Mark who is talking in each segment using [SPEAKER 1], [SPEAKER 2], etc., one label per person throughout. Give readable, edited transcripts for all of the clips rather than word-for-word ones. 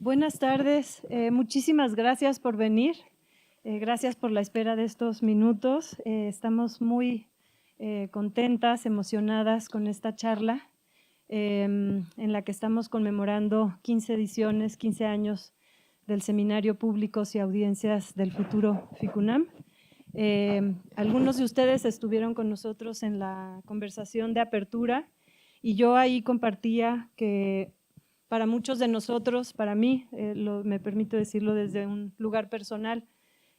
[SPEAKER 1] Buenas tardes, muchísimas gracias por venir, gracias por la espera de estos minutos. Estamos muy contentas, emocionadas con esta charla en la que estamos conmemorando 15 ediciones, 15 años del Seminario Públicos y Audiencias del Futuro FICUNAM. Algunos de ustedes estuvieron con nosotros en la conversación de apertura y yo ahí compartía que para muchos de nosotros, para mí, me permito decirlo desde un lugar personal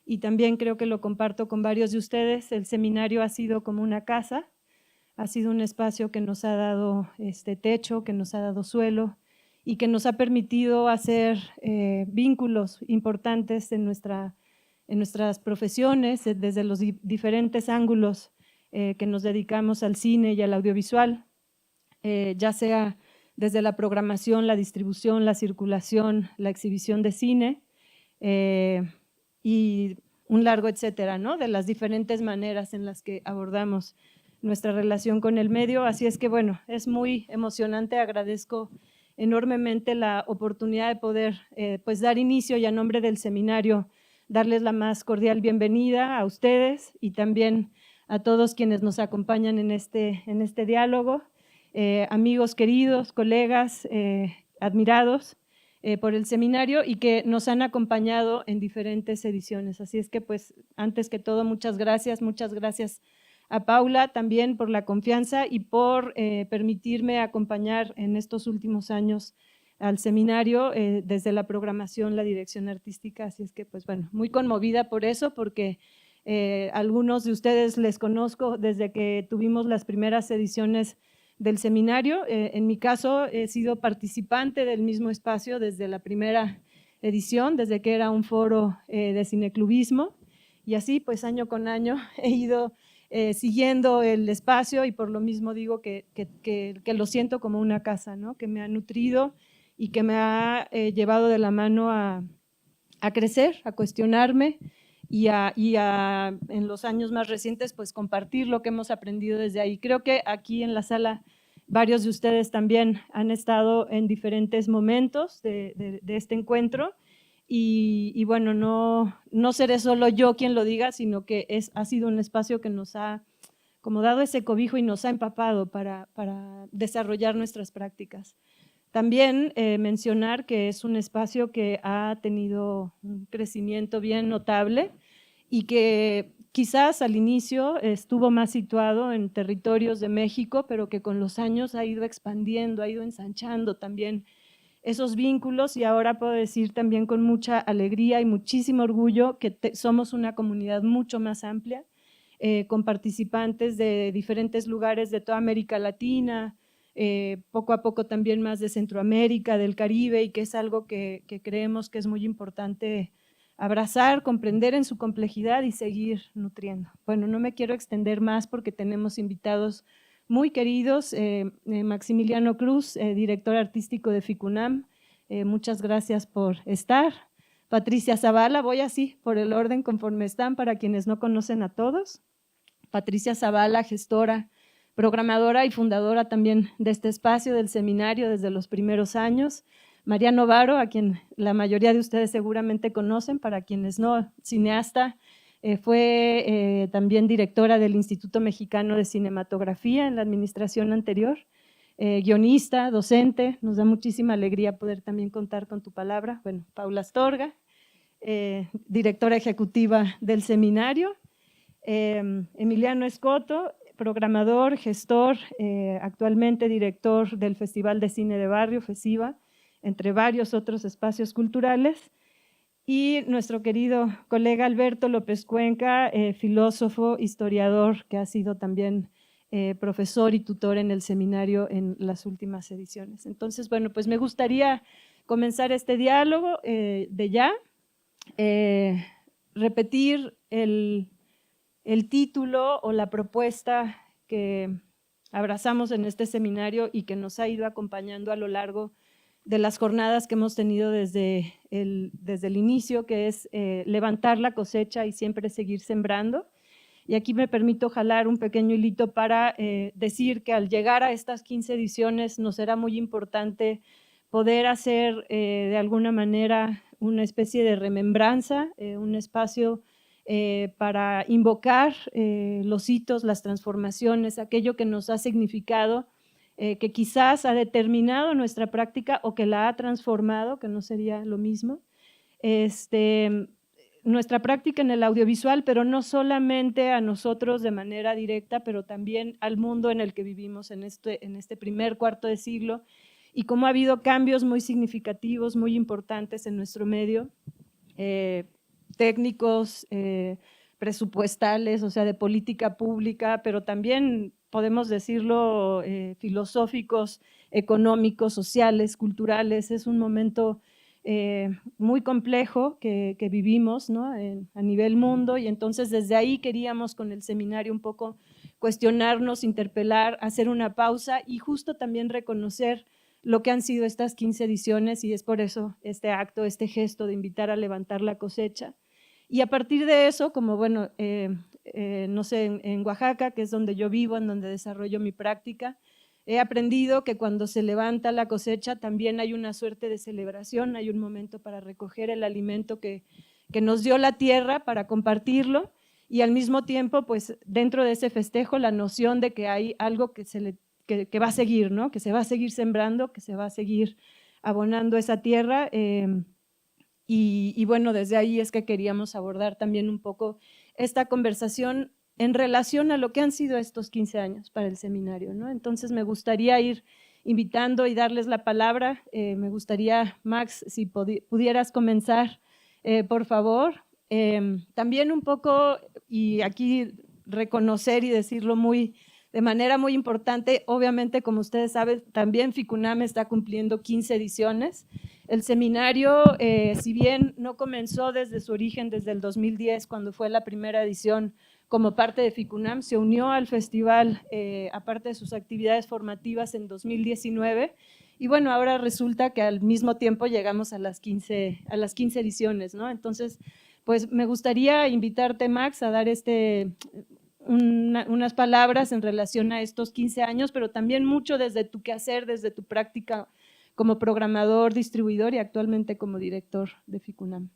[SPEAKER 1] y también creo que lo comparto con varios de ustedes, el seminario ha sido como una casa, ha sido un espacio que nos ha dado techo, que nos ha dado suelo y que nos ha permitido hacer vínculos importantes en nuestras profesiones, desde los diferentes ángulos que nos dedicamos al cine y al audiovisual, ya sea desde la programación, la distribución, la circulación, la exhibición de cine y un largo etcétera, ¿no? De las diferentes maneras en las que abordamos nuestra relación con el medio. Así es que, bueno, es muy emocionante, agradezco enormemente la oportunidad de poder pues dar inicio y a nombre del seminario darles la más cordial bienvenida a ustedes y también a todos quienes nos acompañan en este diálogo. Amigos queridos, colegas, admirados por el seminario y que nos han acompañado en diferentes ediciones. Así es que, pues, antes que todo, muchas gracias a Paula también por la confianza y por permitirme acompañar en estos últimos años al seminario desde la programación, la dirección artística. Así es que, pues, bueno, muy conmovida por eso, porque algunos de ustedes les conozco desde que tuvimos las primeras ediciones del seminario. En mi caso, he sido participante del mismo espacio desde la primera edición, desde que era un foro de cineclubismo, y así, pues, año con año he ido siguiendo el espacio y por lo mismo digo que lo siento como una casa, ¿no? Que me ha nutrido y que me ha llevado de la mano a crecer, a cuestionarme y en los años más recientes, pues compartir lo que hemos aprendido desde ahí. Creo que aquí en la sala varios de ustedes también han estado en diferentes momentos de este encuentro y bueno, no seré solo yo quien lo diga, sino que ha sido un espacio que nos ha como dado ese cobijo y nos ha empapado para desarrollar nuestras prácticas. También mencionar que es un espacio que ha tenido un crecimiento bien notable y que quizás al inicio estuvo más situado en territorios de México, pero que con los años ha ido expandiendo, ha ido ensanchando también esos vínculos y ahora puedo decir también con mucha alegría y muchísimo orgullo que somos una comunidad mucho más amplia, con participantes de diferentes lugares de toda América Latina, poco a poco también más de Centroamérica, del Caribe, y que es algo que creemos que es muy importante abrazar, comprender en su complejidad y seguir nutriendo. Bueno, no me quiero extender más porque tenemos invitados muy queridos, Maximiliano Cruz, director artístico de FICUNAM, muchas gracias por estar. Patricia Zavala, voy así por el orden conforme están para quienes no conocen a todos. Patricia Zavala, gestora, programadora y fundadora también de este espacio del seminario desde los primeros años. María Novaro, a quien la mayoría de ustedes seguramente conocen, para quienes no, cineasta, fue también directora del Instituto Mexicano de Cinematografía en la administración anterior, guionista, docente, nos da muchísima alegría poder también contar con tu palabra. Bueno, Paula Astorga, directora ejecutiva del seminario, Emiliano Escoto, programador, gestor, actualmente director del Festival de Cine de Barrio, FECIBA, entre varios otros espacios culturales, y nuestro querido colega Alberto López Cuenca, filósofo, historiador, que ha sido también profesor y tutor en el seminario en las últimas ediciones. Entonces, bueno, pues me gustaría comenzar este diálogo de ya, repetir el título o la propuesta que abrazamos en este seminario y que nos ha ido acompañando a lo largo de las jornadas que hemos tenido desde el inicio, que es levantar la cosecha y siempre seguir sembrando. Y aquí me permito jalar un pequeño hilito para decir que al llegar a estas 15 ediciones nos será muy importante poder hacer de alguna manera una especie de remembranza, un espacio para invocar los hitos, las transformaciones, aquello que nos ha significado, que quizás ha determinado nuestra práctica o que la ha transformado, que no sería lo mismo. Nuestra práctica en el audiovisual, pero no solamente a nosotros de manera directa, pero también al mundo en el que vivimos en este primer cuarto de siglo, y cómo ha habido cambios muy significativos, muy importantes en nuestro medio, técnicos, presupuestales, o sea, de política pública, pero también podemos decirlo filosóficos, económicos, sociales, culturales. Es un momento muy complejo que vivimos, ¿no? A nivel mundo, y entonces desde ahí queríamos con el seminario un poco cuestionarnos, interpelar, hacer una pausa y justo también reconocer lo que han sido estas 15 ediciones, y es por eso este acto, este gesto de invitar a levantar la cosecha. Y a partir de eso, como bueno, no sé, en Oaxaca, que es donde yo vivo, en donde desarrollo mi práctica, he aprendido que cuando se levanta la cosecha también hay una suerte de celebración, hay un momento para recoger el alimento que nos dio la tierra, para compartirlo, y al mismo tiempo, pues dentro de ese festejo, la noción de que hay algo que va a seguir, ¿no? Que se va a seguir sembrando, que se va a seguir abonando esa tierra. Y bueno, desde ahí es que queríamos abordar también un poco esta conversación en relación a lo que han sido estos 15 años para el seminario, ¿no? Entonces me gustaría ir invitando y darles la palabra. Me gustaría, Max, si pudieras comenzar, por favor. También un poco, y aquí reconocer y decirlo de manera muy importante, obviamente, como ustedes saben, también FICUNAM está cumpliendo 15 ediciones. El seminario, si bien no comenzó desde su origen, desde el 2010, cuando fue la primera edición como parte de FICUNAM, se unió al festival, aparte de sus actividades formativas, en 2019, y bueno, ahora resulta que al mismo tiempo llegamos a las 15 ediciones, ¿no? Entonces, pues me gustaría invitarte, Max, a dar unas palabras en relación a estos 15 años, pero también mucho desde tu quehacer, desde tu práctica como programador, distribuidor y actualmente como director de FICUNAM.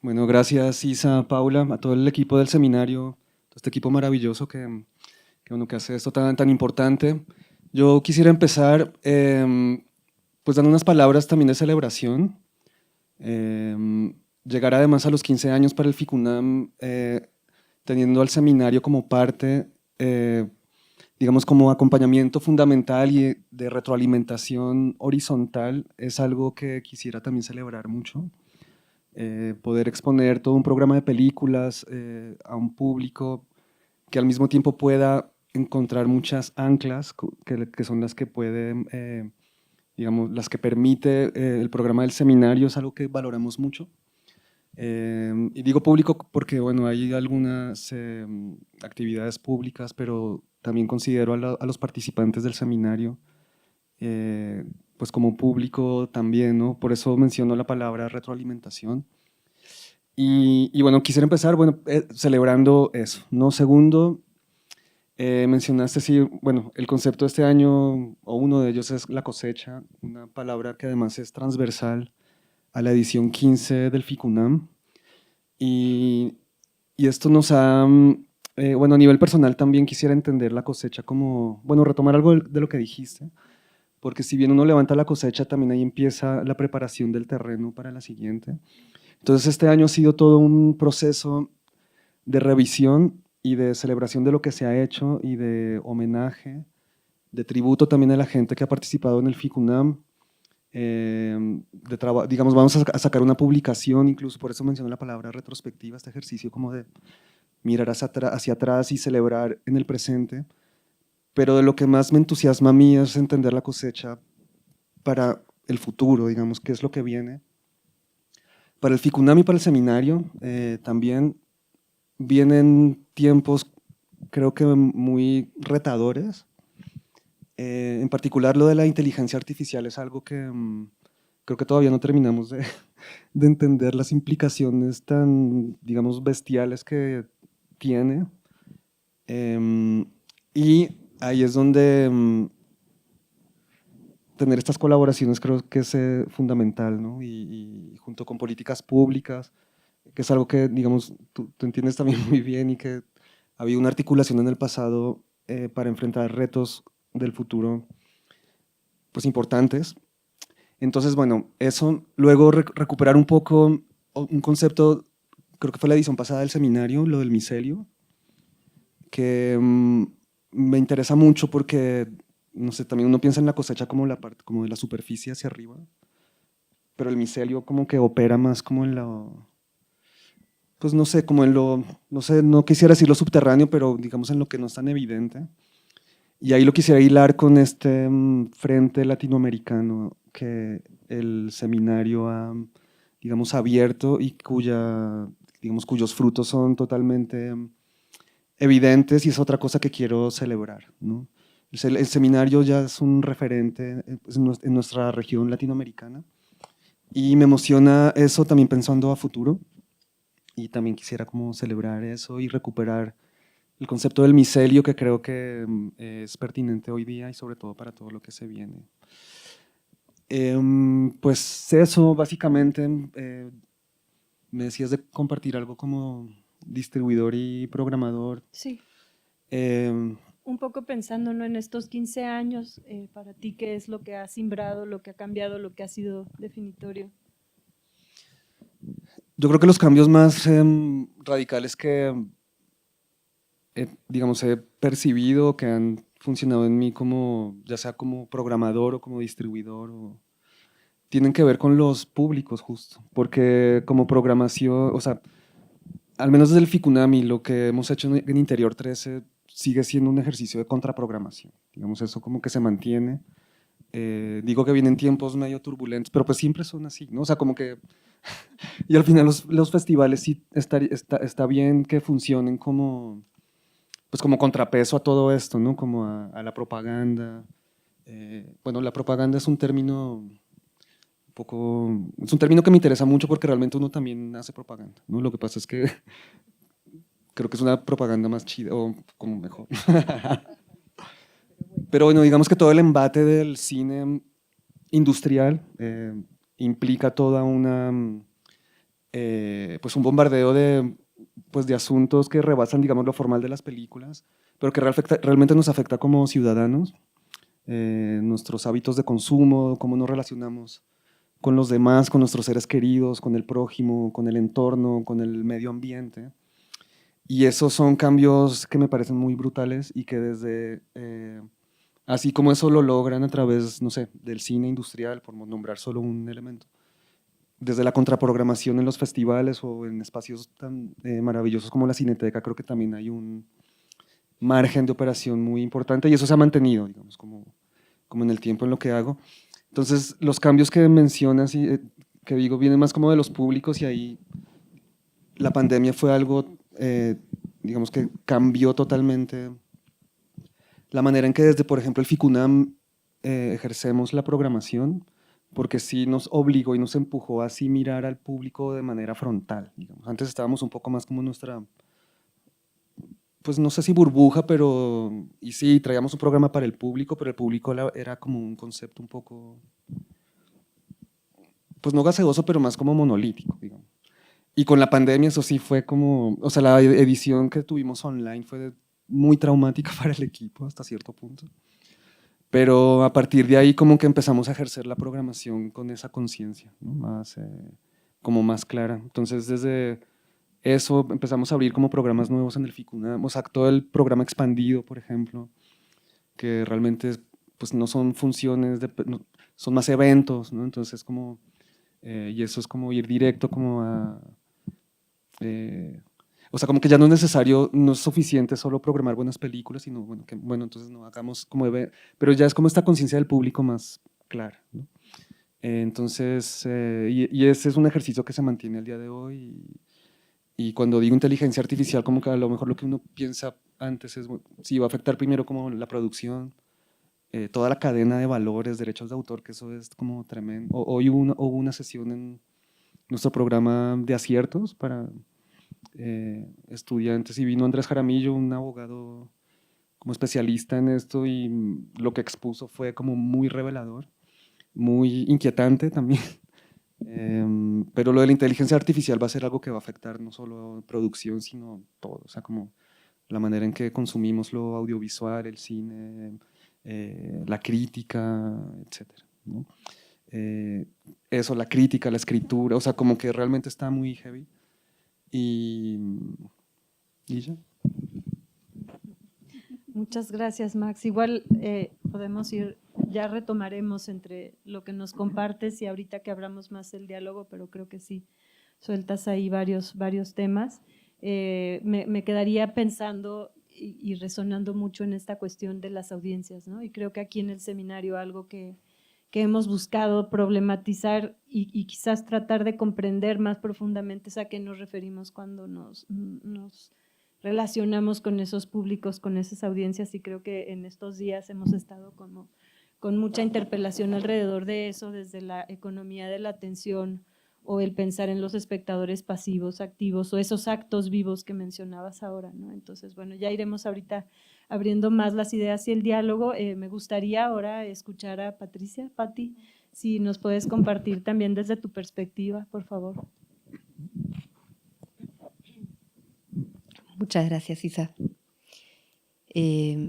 [SPEAKER 2] Bueno, gracias Isa, Paula, a todo el equipo del seminario, todo este equipo maravilloso que hace esto tan importante. Yo quisiera empezar pues dando unas palabras también de celebración. Llegar además a los 15 años para el FICUNAM, teniendo al seminario como parte, digamos como acompañamiento fundamental y de retroalimentación horizontal, es algo que quisiera también celebrar mucho. Poder exponer todo un programa de películas a un público que al mismo tiempo pueda encontrar muchas anclas que son las que pueden, digamos, las que permite el programa del seminario, es algo que valoramos mucho. Y digo público porque, bueno, hay algunas actividades públicas, pero también considero a los participantes del seminario pues como público también, ¿no? Por eso menciono la palabra retroalimentación. Y bueno, quisiera empezar, bueno, celebrando eso, ¿no? Segundo, mencionaste, sí, bueno, el concepto de este año, o uno de ellos es la cosecha, una palabra que además es transversal a la edición 15 del FICUNAM. Y esto nos ha, bueno, a nivel personal también quisiera entender la cosecha como, bueno, retomar algo de lo que dijiste, porque si bien uno levanta la cosecha, también ahí empieza la preparación del terreno para la siguiente. Entonces este año ha sido todo un proceso de revisión y de celebración de lo que se ha hecho y de homenaje, de tributo también a la gente que ha participado en el FICUNAM. Digamos, vamos a sacar una publicación, incluso por eso menciono la palabra retrospectiva, este ejercicio como de mirar hacia atrás y celebrar en el presente. Pero de lo que más me entusiasma a mí es entender la cosecha para el futuro, digamos, qué es lo que viene. Para el FICUNAM y para el seminario también vienen tiempos, creo que muy retadores. En particular lo de la inteligencia artificial es algo que creo que todavía no terminamos de entender las implicaciones tan, digamos, bestiales que tiene. Y ahí es donde tener estas colaboraciones creo que es fundamental, ¿no? Y junto con políticas públicas, que es algo que, digamos, tú entiendes también muy bien y que había una articulación en el pasado para enfrentar retos del futuro, pues importantes. Entonces, bueno, eso, luego recuperar un poco un concepto, creo que fue la edición pasada del seminario, lo del micelio, que me interesa mucho porque, no sé, también uno piensa en la cosecha como la parte, como de la superficie hacia arriba, pero el micelio como que opera más como en lo, pues no sé, como en lo, no sé, no quisiera decir lo subterráneo, pero digamos en lo que no es tan evidente. Y ahí lo quisiera hilar con este frente latinoamericano que el seminario ha, digamos, abierto y digamos, cuyos frutos son totalmente evidentes y es otra cosa que quiero celebrar, ¿no? El seminario ya es un referente pues, en nuestra región latinoamericana y me emociona eso también pensando a futuro y también quisiera como celebrar eso y recuperar el concepto del micelio que creo que es pertinente hoy día y sobre todo para todo lo que se viene. Pues eso, básicamente, me decías de compartir algo como distribuidor y programador.
[SPEAKER 1] Sí,
[SPEAKER 2] Em,
[SPEAKER 1] un poco pensando, ¿no? En estos 15 años, para ti, ¿qué es lo que ha simbrado, lo que ha cambiado, lo que ha sido definitorio?
[SPEAKER 2] yo creo que los cambios más radicales que, digamos, he percibido, que han funcionado en mí como, ya sea como programador o como distribuidor, tienen que ver con los públicos justo, porque como programación, o sea, al menos desde el Ficunami, lo que hemos hecho en Interior 13 sigue siendo un ejercicio de contraprogramación. Digamos, eso como que se mantiene. Digo que vienen tiempos medio turbulentos, pero pues siempre son así, ¿no? O sea, como que... Y al final los festivales sí está bien que funcionen como, pues como contrapeso a todo esto, ¿no? Como a la propaganda. Bueno, la propaganda es un término poco, es un término que me interesa mucho porque realmente uno también hace propaganda, ¿no? Lo que pasa es que creo que es una propaganda más chida o como mejor. Pero bueno, digamos que todo el embate del cine industrial implica toda una, pues un bombardeo de, pues de asuntos que rebasan, digamos, lo formal de las películas, pero que realmente nos afecta como ciudadanos, nuestros hábitos de consumo, cómo nos relacionamos con los demás, con nuestros seres queridos, con el prójimo, con el entorno, con el medio ambiente. Y esos son cambios que me parecen muy brutales y que desde, así como eso lo logran a través, no sé, del cine industrial, por nombrar solo un elemento, desde la contraprogramación en los festivales o en espacios tan maravillosos como la Cineteca, creo que también hay un margen de operación muy importante y eso se ha mantenido, digamos, como en el tiempo en lo que hago. Entonces, los cambios que mencionas y que digo vienen más como de los públicos y ahí la pandemia fue algo, digamos, que cambió totalmente la manera en que desde, por ejemplo, el FICUNAM ejercemos la programación, porque sí nos obligó y nos empujó a así mirar al público de manera frontal. Digamos. Antes estábamos un poco más como nuestra, pues no sé si burbuja, pero, y sí, traíamos un programa para el público, pero el público era como un concepto un poco, pues no gaseoso, pero más como monolítico, digamos. Y con la pandemia eso sí fue como, o sea, la edición que tuvimos online fue muy traumática para el equipo hasta cierto punto. Pero a partir de ahí como que empezamos a ejercer la programación con esa conciencia, ¿no? Más, como más clara. Entonces desde eso empezamos a abrir como programas nuevos en el FICUNAM, o sea, todo el programa expandido, por ejemplo, que realmente pues no son funciones, son más eventos, ¿no? Entonces como, y eso es como ir directo como a... o sea, como que ya no es necesario, no es suficiente solo programar buenas películas, sino, bueno, que, bueno entonces no hagamos como, pero ya es como esta conciencia del público más clara, ¿no? Entonces, y ese es un ejercicio que se mantiene al día de hoy. Y cuando digo inteligencia artificial, como que a lo mejor lo que uno piensa antes es, bueno, sí, va a afectar primero como la producción, toda la cadena de valores, derechos de autor, que eso es como tremendo. Hoy hubo una sesión en nuestro programa de aciertos para estudiantes y vino Andrés Jaramillo, un abogado como especialista en esto y lo que expuso fue como muy revelador. muy inquietante también. Pero lo de la inteligencia artificial va a ser algo que va a afectar no solo producción, sino todo, o sea, como la manera en que consumimos lo audiovisual, el cine, la crítica, etcétera, ¿no? Eso, la crítica, la escritura, o sea, como que realmente está muy heavy. Y, y ya.
[SPEAKER 1] Muchas gracias, Max. Igual podemos ir, ya retomaremos entre lo que nos compartes y ahorita que abramos más el diálogo, pero creo que sí, sueltas ahí varios temas. Me quedaría pensando y resonando mucho en esta cuestión de las audiencias, ¿no? Y creo que aquí en el seminario algo que hemos buscado problematizar y quizás tratar de comprender más profundamente es a qué nos referimos cuando nos relacionamos con esos públicos, con esas audiencias, y creo que en estos días hemos estado como con mucha interpelación alrededor de eso, desde la economía de la atención o el pensar en los espectadores pasivos, activos, o esos actos vivos que mencionabas ahora, ¿no? Entonces, bueno, ya iremos ahorita abriendo más las ideas y el diálogo. Me gustaría ahora escuchar a Patricia. Pati, si nos puedes compartir también desde tu perspectiva, por favor.
[SPEAKER 3] Muchas gracias, Isa.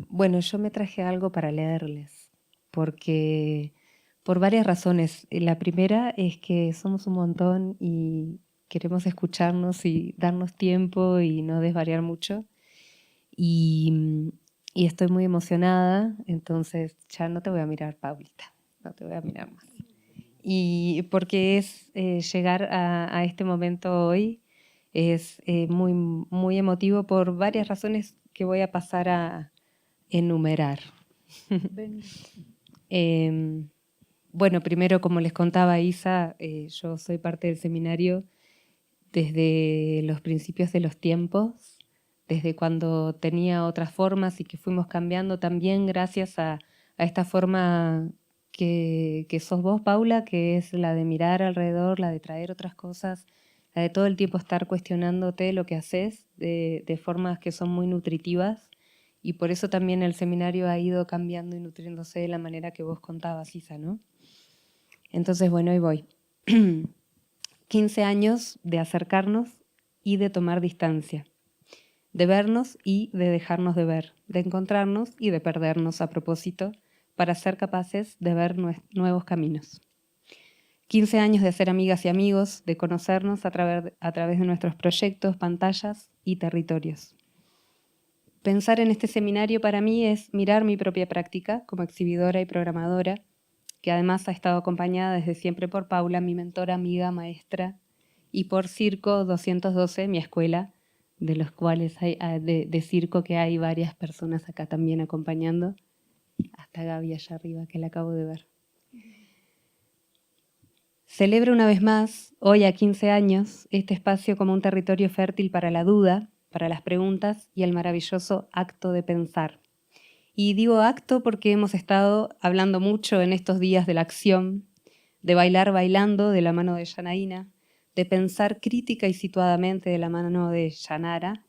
[SPEAKER 3] Bueno, yo me traje algo para leerles, porque por varias razones. La primera es que somos un montón y queremos escucharnos y darnos tiempo y no desvariar mucho. Y estoy muy emocionada, entonces ya no te voy a mirar, Paulita, no te voy a mirar más. Y porque es llegar a este momento hoy es muy, muy emotivo por varias razones que voy a pasar a enumerar. Bueno, primero, como les contaba Isa, yo soy parte del seminario desde los principios de los tiempos, desde cuando tenía otras formas y que fuimos cambiando también gracias a esta forma que sos vos, Paula, que es la de mirar alrededor, la de traer otras cosas, la de todo el tiempo estar cuestionándote lo que haces de formas que son muy nutritivas. Y por eso también el seminario ha ido cambiando y nutriéndose de la manera que vos contabas, Isa, ¿no? Entonces, bueno, ahí voy. 15 años de acercarnos y de tomar distancia, de vernos y de dejarnos de ver, de encontrarnos y de perdernos a propósito para ser capaces de ver nuevos caminos. 15 años de ser amigas y amigos, de conocernos a través de nuestros proyectos, pantallas y territorios. Pensar en este seminario para mí es mirar mi propia práctica como exhibidora y programadora, que además ha estado acompañada desde siempre por Paula, mi mentora, amiga, maestra, y por Circo 212, mi escuela, de los cuales hay, de circo que hay varias personas acá también acompañando, hasta Gaby allá arriba, que la acabo de ver. Celebro una vez más, hoy a 15 años, este espacio como un territorio fértil para la duda, para las preguntas y el maravilloso acto de pensar. Y digo acto porque hemos estado hablando mucho en estos días de la acción, de bailar bailando de la mano de Yanaína, de pensar crítica y situadamente de la mano de Yanara,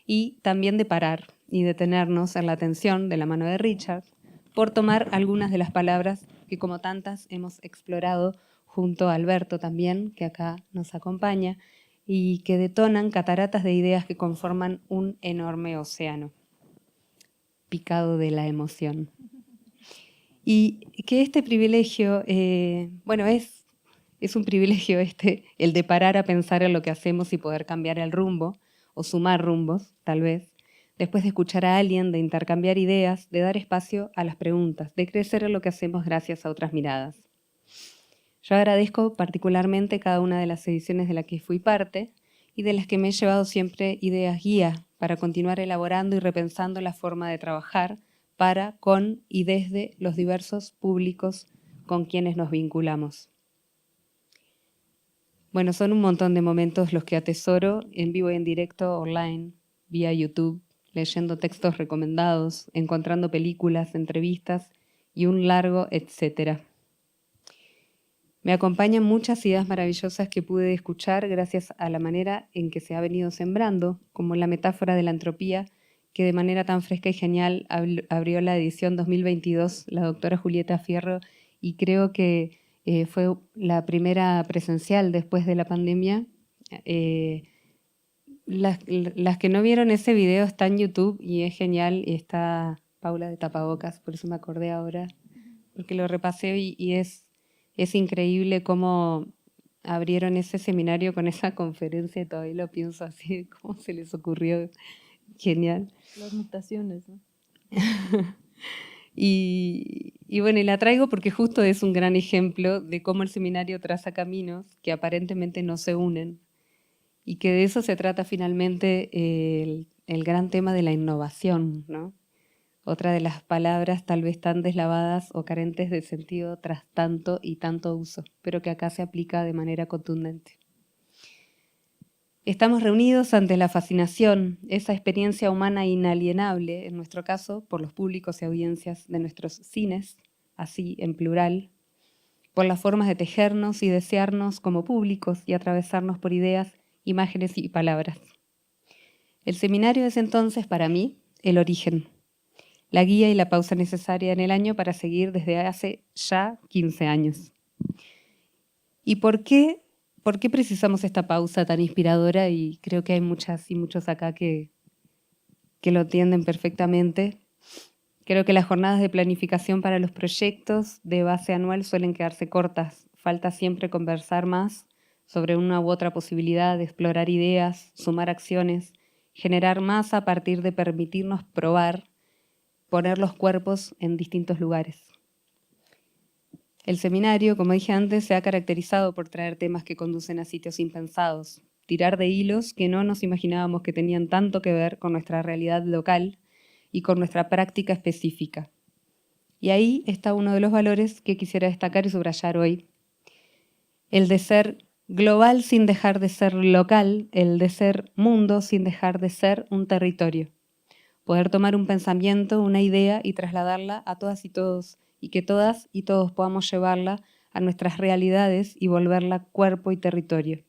[SPEAKER 3] y también de parar y detenernos en la atención de la mano de Richard, por tomar algunas de las palabras que como tantas hemos explorado junto a Alberto también, que acá nos acompaña, y que detonan cataratas de ideas que conforman un enorme océano picado de la emoción. Y que este privilegio, bueno, es un privilegio el de parar a pensar en lo que hacemos y poder cambiar el rumbo, o sumar rumbos, tal vez, después de escuchar a alguien, de intercambiar ideas, de dar espacio a las preguntas, de crecer en lo que hacemos gracias a otras miradas. Yo agradezco particularmente cada una de las ediciones de las que fui parte y de las que me he llevado siempre ideas guía para continuar elaborando y repensando la forma de trabajar para, con y desde los diversos públicos con quienes nos vinculamos. Bueno, son un montón de momentos los que atesoro en vivo y en directo, online, vía YouTube, leyendo textos recomendados, encontrando películas, entrevistas y un largo etcétera. Me acompañan muchas ideas maravillosas que pude escuchar gracias a la manera en que se ha venido sembrando, como la metáfora de la entropía, que de manera tan fresca y genial abrió la edición 2022 la doctora Julieta Fierro y creo que fue la primera presencial después de la pandemia. Las que no vieron ese video está en YouTube y es genial, y está Paula de Tapabocas, por eso me acordé ahora, porque lo repasé y es increíble cómo abrieron ese seminario con esa conferencia, y todavía lo pienso así, cómo se les ocurrió, genial.
[SPEAKER 1] Las mutaciones, ¿no?
[SPEAKER 3] Y bueno, y la traigo porque justo es un gran ejemplo de cómo el seminario traza caminos que aparentemente no se unen, y que de eso se trata finalmente el gran tema de la innovación, ¿no? Otra de las palabras tal vez tan deslavadas o carentes de sentido tras tanto y tanto uso, pero que acá se aplica de manera contundente. Estamos reunidos ante la fascinación, esa experiencia humana inalienable, en nuestro caso, por los públicos y audiencias de nuestros cines, así en plural, por las formas de tejernos y desearnos como públicos y atravesarnos por ideas, imágenes y palabras. El seminario es entonces, para mí, el origen, la guía y la pausa necesaria en el año para seguir desde hace ya 15 años. ¿Y por qué precisamos esta pausa tan inspiradora? Y creo que hay muchas y muchos acá que lo entienden perfectamente. Creo que las jornadas de planificación para los proyectos de base anual suelen quedarse cortas. Falta siempre conversar más sobre una u otra posibilidad de explorar ideas, sumar acciones, generar más a partir de permitirnos probar, poner los cuerpos en distintos lugares. El seminario, como dije antes, se ha caracterizado por traer temas que conducen a sitios impensados, tirar de hilos que no nos imaginábamos que tenían tanto que ver con nuestra realidad local y con nuestra práctica específica. Y ahí está uno de los valores que quisiera destacar y subrayar hoy. El de ser global sin dejar de ser local, el de ser mundo sin dejar de ser un territorio. Poder tomar un pensamiento, una idea y trasladarla a todas y todos, y que todas y todos podamos llevarla a nuestras realidades y volverla cuerpo y territorio.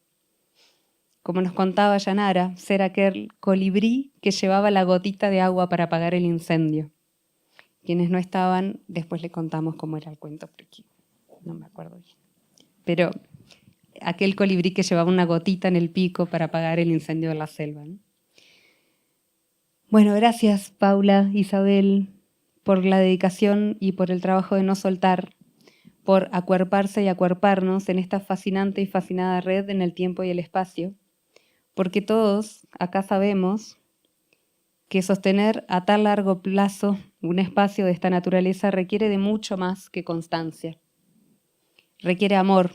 [SPEAKER 3] Como nos contaba Yanara, ser aquel colibrí que llevaba la gotita de agua para apagar el incendio. Quienes no estaban, después le contamos cómo era el cuento, porque no me acuerdo bien. Pero aquel colibrí que llevaba una gotita en el pico para apagar el incendio de la selva, ¿no? Bueno, gracias Paula, Isabel, por la dedicación y por el trabajo de no soltar, por acuerparse y acuerparnos en esta fascinante y fascinada red en el tiempo y el espacio, porque todos acá sabemos que sostener a tan largo plazo un espacio de esta naturaleza requiere de mucho más que constancia. Requiere amor,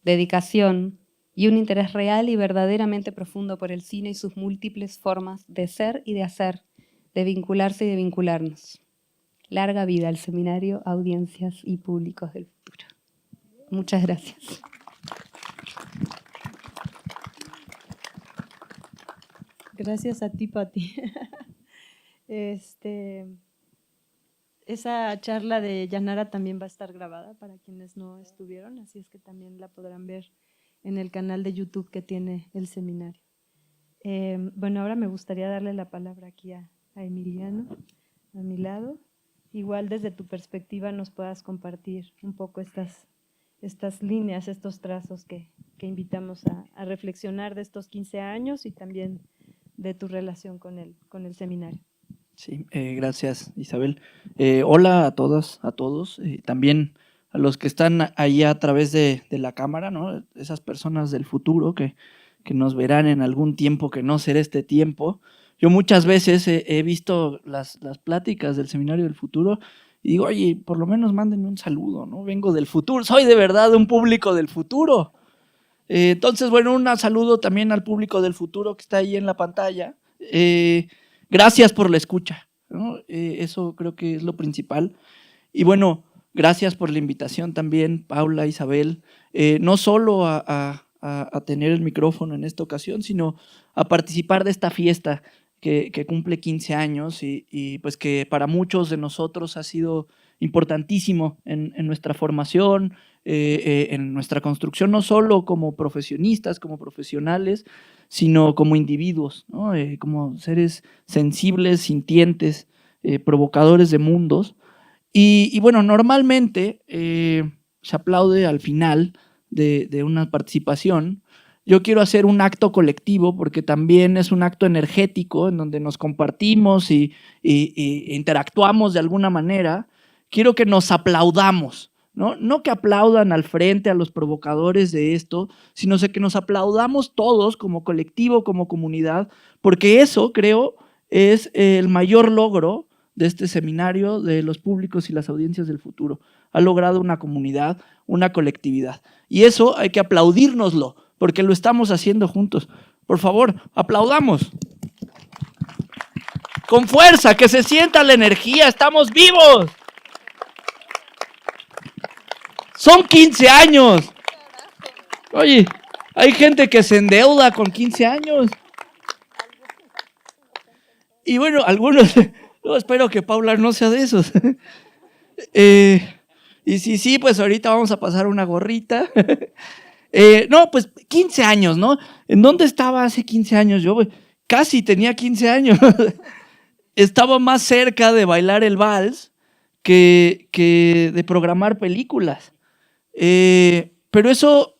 [SPEAKER 3] dedicación y un interés real y verdaderamente profundo por el cine y sus múltiples formas de ser y de hacer, de vincularse y de vincularnos. Larga vida al seminario, audiencias y públicos del futuro. Muchas gracias.
[SPEAKER 1] Gracias a ti, Pati. Esa charla de Yanara también va a estar grabada para quienes no estuvieron, así es que también la podrán ver en el canal de YouTube que tiene el seminario. Bueno, ahora me gustaría darle la palabra aquí a Emiliano, a mi lado. Igual desde tu perspectiva nos puedas compartir un poco estas líneas, estos trazos que invitamos a reflexionar de estos 15 años y también de tu relación con el seminario.
[SPEAKER 4] Sí, gracias Isabel. Hola a todas, a todos, también a los que están ahí a través de la cámara, ¿no? Esas personas del futuro que nos verán en algún tiempo que no será este tiempo. Yo muchas veces he visto las pláticas del Seminario del Futuro y digo, oye, por lo menos mándenme un saludo, ¿no? Vengo del futuro, soy de verdad un público del futuro. Entonces, bueno, un saludo también al público del futuro que está ahí en la pantalla. Gracias por la escucha, ¿no? Eso creo que es lo principal. Y bueno, gracias por la invitación también, Paula, Isabel, no solo a tener el micrófono en esta ocasión, sino a participar de esta fiesta que cumple 15 años y pues que para muchos de nosotros ha sido importantísimo en nuestra formación, en nuestra construcción, no solo como profesionistas, como profesionales, sino como individuos, ¿no? Como seres sensibles, sintientes, provocadores de mundos. Y bueno, normalmente se aplaude al final de una participación. Yo quiero hacer un acto colectivo porque también es un acto energético en donde nos compartimos y interactuamos de alguna manera. Quiero que nos aplaudamos, ¿no? No que aplaudan al frente a los provocadores de esto, sino que nos aplaudamos todos como colectivo, como comunidad, porque eso, creo, es el mayor logro de este seminario de los públicos y las audiencias del futuro. Ha logrado una comunidad, una colectividad. Y eso hay que aplaudírnoslo, porque lo estamos haciendo juntos. Por favor, aplaudamos. Con fuerza, que se sienta la energía, estamos vivos. Son 15 años. Oye, hay gente que se endeuda con 15 años. Y bueno, algunos, no, espero que Paula no sea de esos. Y sí, pues ahorita vamos a pasar una gorrita. No, pues 15 años, ¿no? ¿En dónde estaba hace 15 años? Yo casi tenía 15 años. Estaba más cerca de bailar el vals que de programar películas. Pero eso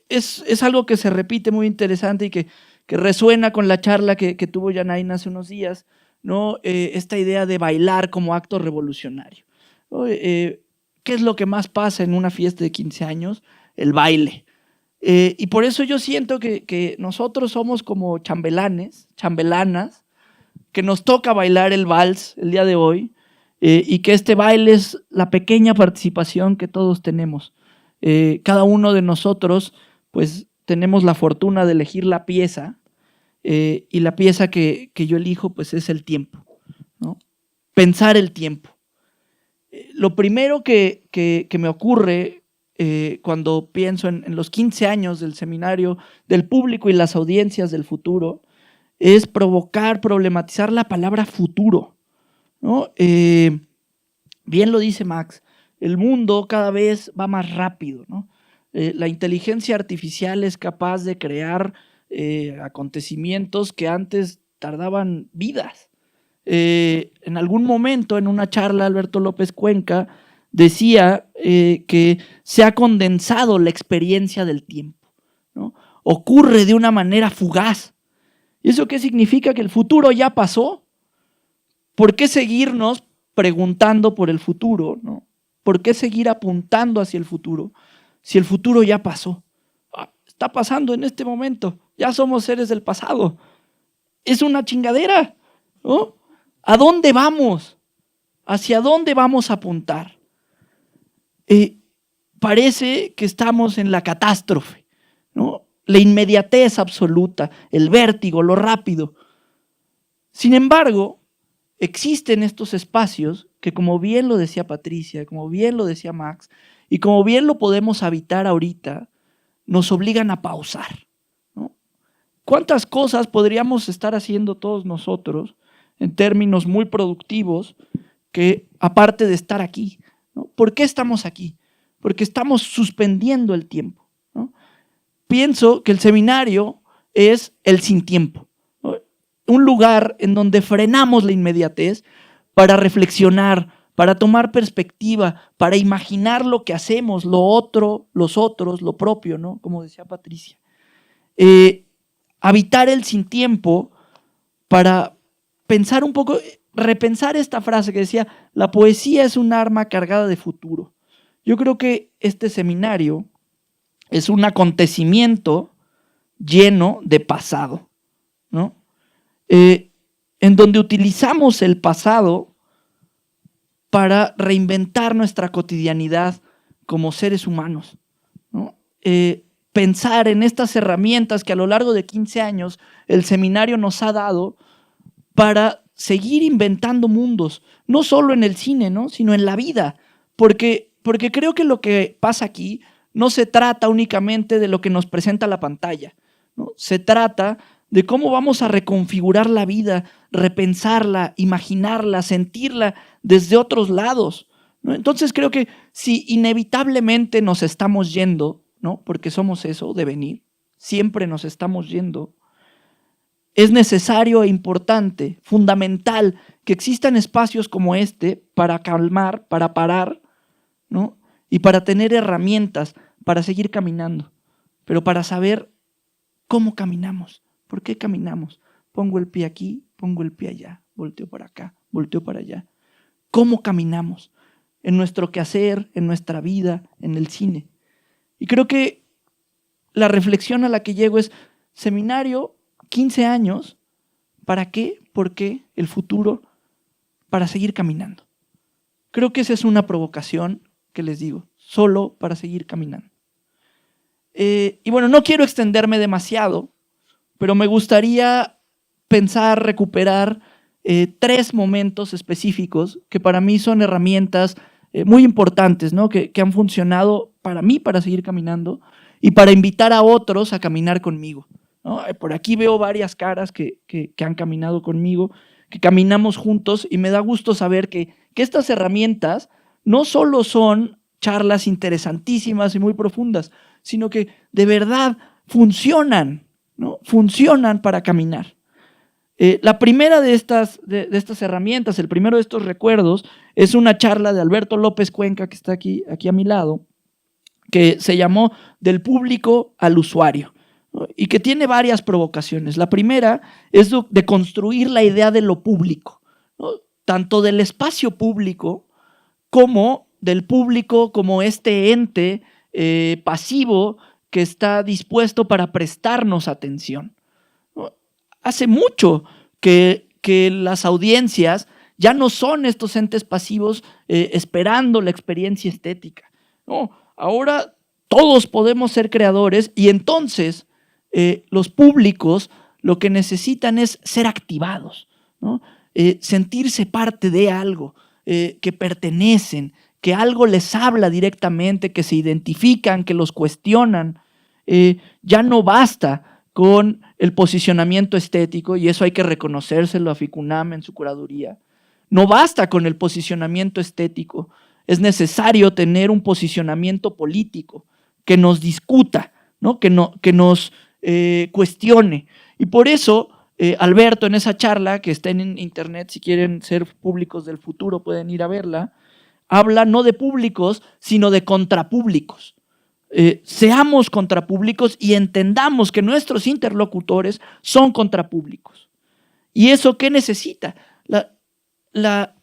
[SPEAKER 4] es algo que se repite muy interesante y que resuena con la charla que tuvo Yanaína hace unos días, ¿no? Esta idea de bailar como acto revolucionario, ¿no? ¿Qué es lo que más pasa en una fiesta de 15 años? El baile. Y por eso yo siento que nosotros somos como chambelanes, chambelanas, que nos toca bailar el vals el día de hoy, y que este baile es la pequeña participación que todos tenemos. Cada uno de nosotros, pues, tenemos la fortuna de elegir la pieza, y la pieza que yo elijo, pues, es el tiempo, ¿no? Pensar el tiempo. Lo primero que me ocurre cuando pienso en los 15 años del seminario del público y las audiencias del futuro es provocar, problematizar la palabra futuro, ¿no? Bien lo dice Max, el mundo cada vez va más rápido, ¿no? La inteligencia artificial es capaz de crear acontecimientos que antes tardaban vidas. En algún momento, en una charla, Alberto López Cuenca decía que se ha condensado la experiencia del tiempo, ¿no? Ocurre de una manera fugaz. ¿Y eso qué significa? Que el futuro ya pasó. ¿Por qué seguirnos preguntando por el futuro, ¿no? ¿Por qué seguir apuntando hacia el futuro si el futuro ya pasó? Está pasando en este momento. Ya somos seres del pasado. Es una chingadera, ¿no? ¿A dónde vamos? ¿Hacia dónde vamos a apuntar? Parece que estamos en la catástrofe, ¿no? La inmediatez absoluta, el vértigo, lo rápido. Sin embargo, existen estos espacios que, como bien lo decía Patricia, como bien lo decía Max, y como bien lo podemos habitar ahorita, nos obligan a pausar, ¿no? ¿Cuántas cosas podríamos estar haciendo todos nosotros en términos muy productivos que, aparte de estar aquí, ¿no? ¿Por qué estamos aquí? Porque estamos suspendiendo el tiempo, ¿no? Pienso que el seminario es el sin tiempo, ¿no? Un lugar en donde frenamos la inmediatez para reflexionar, para tomar perspectiva, para imaginar lo que hacemos, lo otro, los otros, lo propio, ¿no? Como decía Patricia. Habitar el sin tiempo para pensar un poco, repensar esta frase que decía, la poesía es un arma cargada de futuro. Yo creo que este seminario es un acontecimiento lleno de pasado, ¿no? En donde utilizamos el pasado para reinventar nuestra cotidianidad como seres humanos, ¿no? Pensar en estas herramientas que a lo largo de 15 años el seminario nos ha dado para seguir inventando mundos, no solo en el cine, ¿no? Sino en la vida, porque creo que lo que pasa aquí no se trata únicamente de lo que nos presenta la pantalla, ¿no? Se trata de cómo vamos a reconfigurar la vida, repensarla, imaginarla, sentirla desde otros lados, ¿no? Entonces creo que si inevitablemente nos estamos yendo, ¿no? Porque somos eso, devenir, siempre nos estamos yendo, es necesario e importante, fundamental, que existan espacios como este para calmar, para parar, ¿no? Y para tener herramientas para seguir caminando, pero para saber cómo caminamos, por qué caminamos. Pongo el pie aquí, pongo el pie allá, volteo para acá, volteo para allá. ¿Cómo caminamos? En nuestro quehacer, en nuestra vida, en el cine. Y creo que la reflexión a la que llego es, seminario, 15 años, ¿para qué? ¿Por qué? El futuro, para seguir caminando. Creo que esa es una provocación que les digo, solo para seguir caminando. Y bueno, no quiero extenderme demasiado, pero me gustaría pensar, recuperar 3 momentos específicos que para mí son herramientas muy importantes, ¿no? que han funcionado para mí para seguir caminando y para invitar a otros a caminar conmigo, ¿no? Por aquí veo varias caras que han caminado conmigo, que caminamos juntos, y me da gusto saber que estas herramientas no solo son charlas interesantísimas y muy profundas, sino que de verdad funcionan, ¿no? Funcionan para caminar. La primera de estas herramientas, el primero de estos recuerdos, es una charla de Alberto López Cuenca, que está aquí a mi lado, que se llamó Del público al usuario, ¿no? Y que tiene varias provocaciones. La primera es de construir la idea de lo público, ¿no? Tanto del espacio público como del público como este ente pasivo que está dispuesto para prestarnos atención. Hace mucho que las audiencias ya no son estos entes pasivos esperando la experiencia estética. No, ahora todos podemos ser creadores, y entonces los públicos lo que necesitan es ser activados, ¿no? Sentirse parte de algo, que pertenecen, que algo les habla directamente, que se identifican, que los cuestionan. Ya no basta con el posicionamiento estético, y eso hay que reconocérselo a FICUNAM en su curaduría. No basta con el posicionamiento estético, es necesario tener un posicionamiento político que nos discuta, ¿no? Que nos cuestione. Y por eso Alberto, en esa charla que está en internet, si quieren ser públicos del futuro pueden ir a verla, habla no de públicos, sino de contrapúblicos. Seamos contrapúblicos y entendamos que nuestros interlocutores son contrapúblicos. ¿Y eso qué necesita? La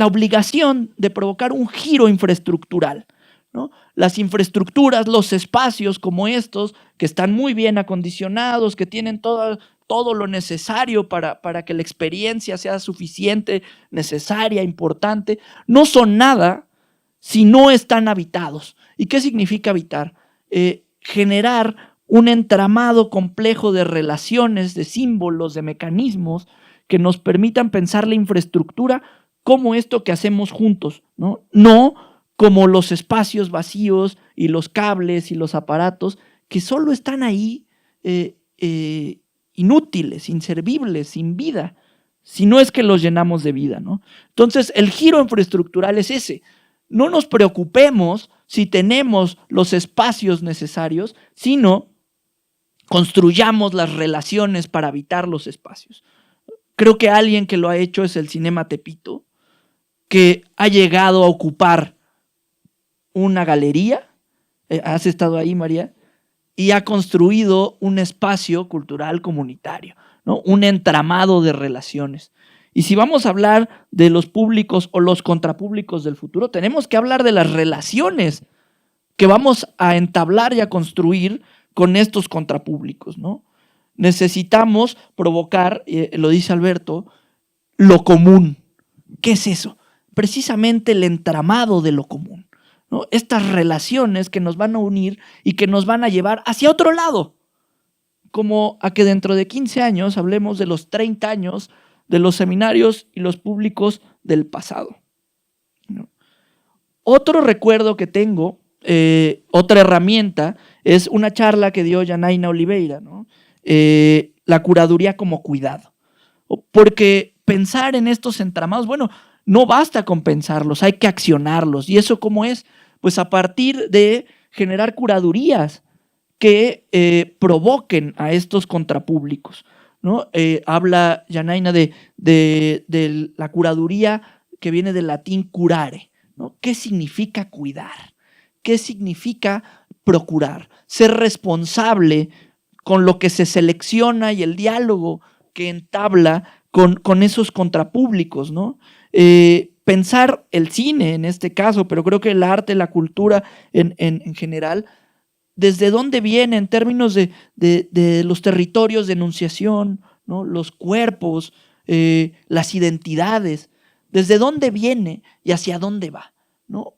[SPEAKER 4] obligación de provocar un giro infraestructural, ¿no? Las infraestructuras, los espacios como estos, que están muy bien acondicionados, que tienen todo lo necesario para que la experiencia sea suficiente, necesaria, importante, no son nada si no están habitados. ¿Y qué significa habitar? Generar un entramado complejo de relaciones, de símbolos, de mecanismos que nos permitan pensar la infraestructura como esto que hacemos juntos, ¿no? No como los espacios vacíos y los cables y los aparatos que solo están ahí inútiles, inservibles, sin vida, si no es que los llenamos de vida, ¿no? Entonces, el giro infraestructural es ese. No nos preocupemos si tenemos los espacios necesarios, sino construyamos las relaciones para habitar los espacios. Creo que alguien que lo ha hecho es el Cinema Tepito, que ha llegado a ocupar una galería, has estado ahí, María, y ha construido un espacio cultural comunitario, ¿no? Un entramado de relaciones. Y si vamos a hablar de los públicos o los contrapúblicos del futuro, tenemos que hablar de las relaciones que vamos a entablar y a construir con estos contrapúblicos, ¿no? Necesitamos provocar, lo dice Alberto, lo común. ¿Qué es eso? Precisamente el entramado de lo común, ¿no? Estas relaciones que nos van a unir y que nos van a llevar hacia otro lado, como a que dentro de 15 años hablemos de los 30 años de los seminarios y los públicos del pasado, ¿no? Otro recuerdo que tengo, otra herramienta, es una charla que dio Yanaina Oliveira, ¿no? La curaduría como cuidado. Porque pensar en estos entramados, bueno, no basta con pensarlos, hay que accionarlos. ¿Y eso cómo es? Pues a partir de generar curadurías que provoquen a estos contrapúblicos. ¿no? Habla Yanaina de la curaduría que viene del latín curare, ¿no? ¿Qué significa cuidar? ¿Qué significa procurar? Ser responsable con lo que se selecciona y el diálogo que entabla con esos contrapúblicos, ¿no? Pensar el cine en este caso, pero creo que el arte, la cultura en general, ¿desde dónde viene en términos de los territorios de enunciación, ¿no? Los cuerpos, las identidades? ¿Desde dónde viene y hacia dónde va, ¿no?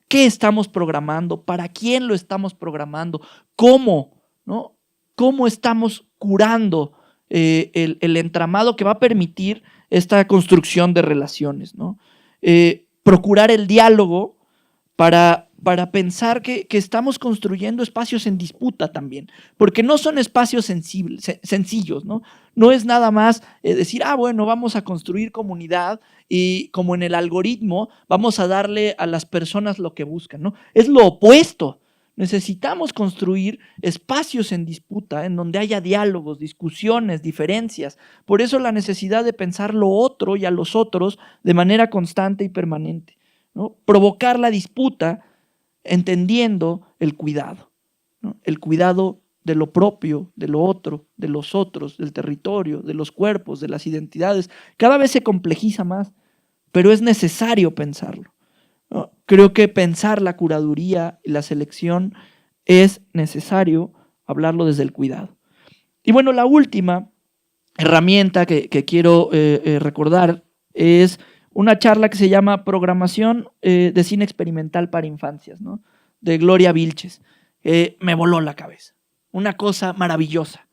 [SPEAKER 4] ¿Qué estamos programando? ¿Para quién lo estamos programando? ¿Cómo? ¿No? ¿Cómo estamos curando el entramado que va a permitir esta construcción de relaciones, ¿no? Procurar el diálogo para pensar que estamos construyendo espacios en disputa también, porque no son espacios sencillos, ¿no? No es nada más decir, bueno, vamos a construir comunidad y como en el algoritmo vamos a darle a las personas lo que buscan, ¿no? Es lo opuesto. Necesitamos construir espacios en disputa en donde haya diálogos, discusiones, diferencias. Por eso la necesidad de pensar lo otro y a los otros de manera constante y permanente, ¿no? Provocar la disputa entendiendo el cuidado, ¿no? El cuidado de lo propio, de lo otro, de los otros, del territorio, de los cuerpos, de las identidades. Cada vez se complejiza más, pero es necesario pensarlo, ¿no? Creo que pensar la curaduría y la selección es necesario hablarlo desde el cuidado. Y bueno, la última herramienta que quiero recordar es una charla que se llama Programación de Cine Experimental para Infancias, ¿no? De Gloria Vilches. Me voló la cabeza. Una cosa maravillosa.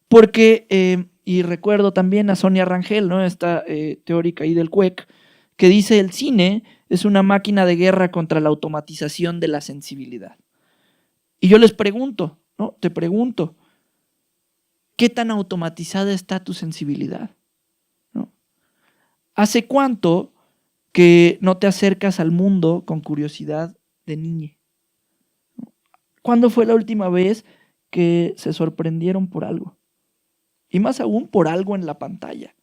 [SPEAKER 4] Porque, y recuerdo también a Sonia Rangel, ¿no? Esta teórica ahí del CUEC, que dice: el cine es una máquina de guerra contra la automatización de la sensibilidad. Y yo les pregunto, ¿no? Te pregunto, ¿qué tan automatizada está tu sensibilidad? ¿No? ¿Hace cuánto que no te acercas al mundo con curiosidad de niña? ¿Cuándo fue la última vez que se sorprendieron por algo? Y más aún por algo en la pantalla.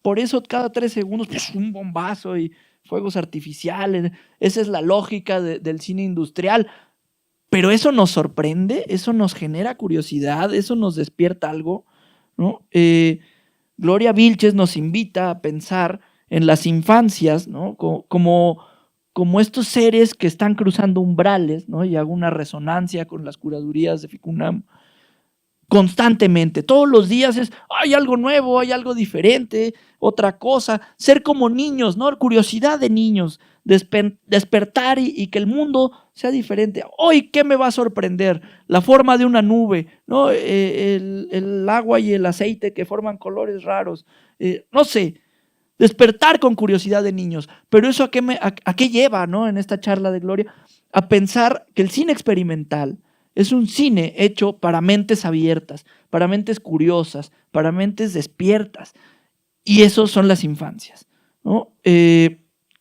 [SPEAKER 4] Por eso cada 3 segundos un bombazo y fuegos artificiales. Esa es la lógica del cine industrial. Pero eso nos sorprende, eso nos genera curiosidad, eso nos despierta algo, ¿no? Gloria Vilches nos invita a pensar en las infancias, ¿no? Como estos seres que están cruzando umbrales, ¿no? Y hago una resonancia con las curadurías de FICUNAM constantemente. Todos los días hay algo nuevo, hay algo diferente, otra cosa. Ser como niños, ¿no? Curiosidad de niños, despertar y que el mundo sea diferente. Hoy, ¿qué me va a sorprender? La forma de una nube, ¿no? El agua y el aceite que forman colores raros. No sé, despertar con curiosidad de niños. Pero eso ¿a qué lleva, ¿no? En esta charla de Gloria, a pensar que el cine experimental es un cine hecho para mentes abiertas, para mentes curiosas, para mentes despiertas. Y esos son las infancias, ¿no?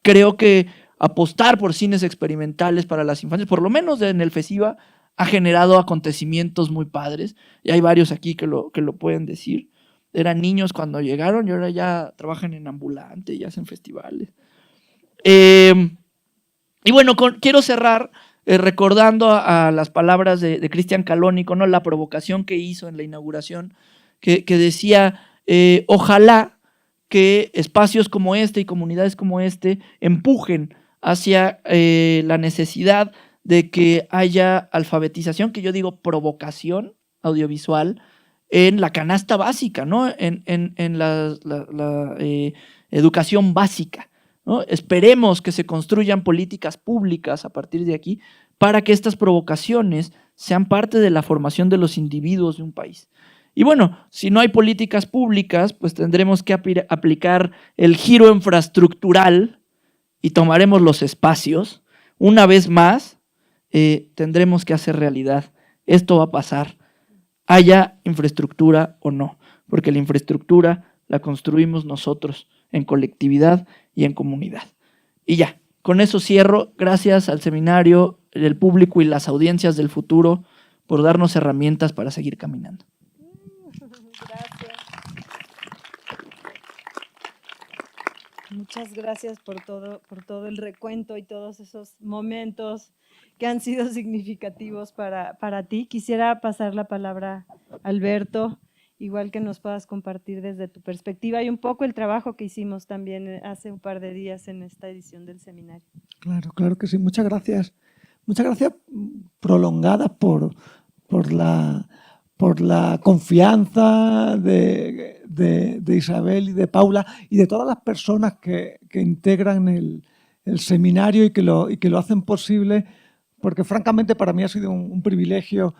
[SPEAKER 4] Creo que apostar por cines experimentales para las infancias, por lo menos en el FESIVA, ha generado acontecimientos muy padres. Y hay varios aquí que lo pueden decir. Eran niños cuando llegaron y ahora ya trabajan en ambulante y hacen festivales. Y bueno, quiero cerrar recordando a las palabras de Cristian Calónico, ¿no? La provocación que hizo en la inauguración, que decía, ojalá que espacios como este y comunidades como este empujen hacia la necesidad de que haya alfabetización, que yo digo provocación audiovisual, en la canasta básica, ¿no? En la educación básica, ¿no? Esperemos que se construyan políticas públicas a partir de aquí para que estas provocaciones sean parte de la formación de los individuos de un país. Y bueno, si no hay políticas públicas, pues tendremos que aplicar el giro infraestructural y tomaremos los espacios. Una vez más, tendremos que hacer realidad. Esto va a pasar, haya infraestructura o no, porque la infraestructura la construimos nosotros en colectividad y en comunidad. Y ya, con eso cierro. Gracias al seminario, el público y las audiencias del futuro por darnos herramientas para seguir caminando.
[SPEAKER 1] gracias. Muchas gracias por todo el recuento y todos esos momentos que han sido significativos para ti. Quisiera pasar la palabra a Alberto, igual que nos puedas compartir desde tu perspectiva y un poco el trabajo que hicimos también hace un par de días en esta edición del seminario.
[SPEAKER 5] Claro, claro que sí. Muchas gracias. Muchas gracias prolongadas por la confianza de Isabel y de Paula y de todas las personas que integran el seminario y que lo hacen posible, porque francamente para mí ha sido un privilegio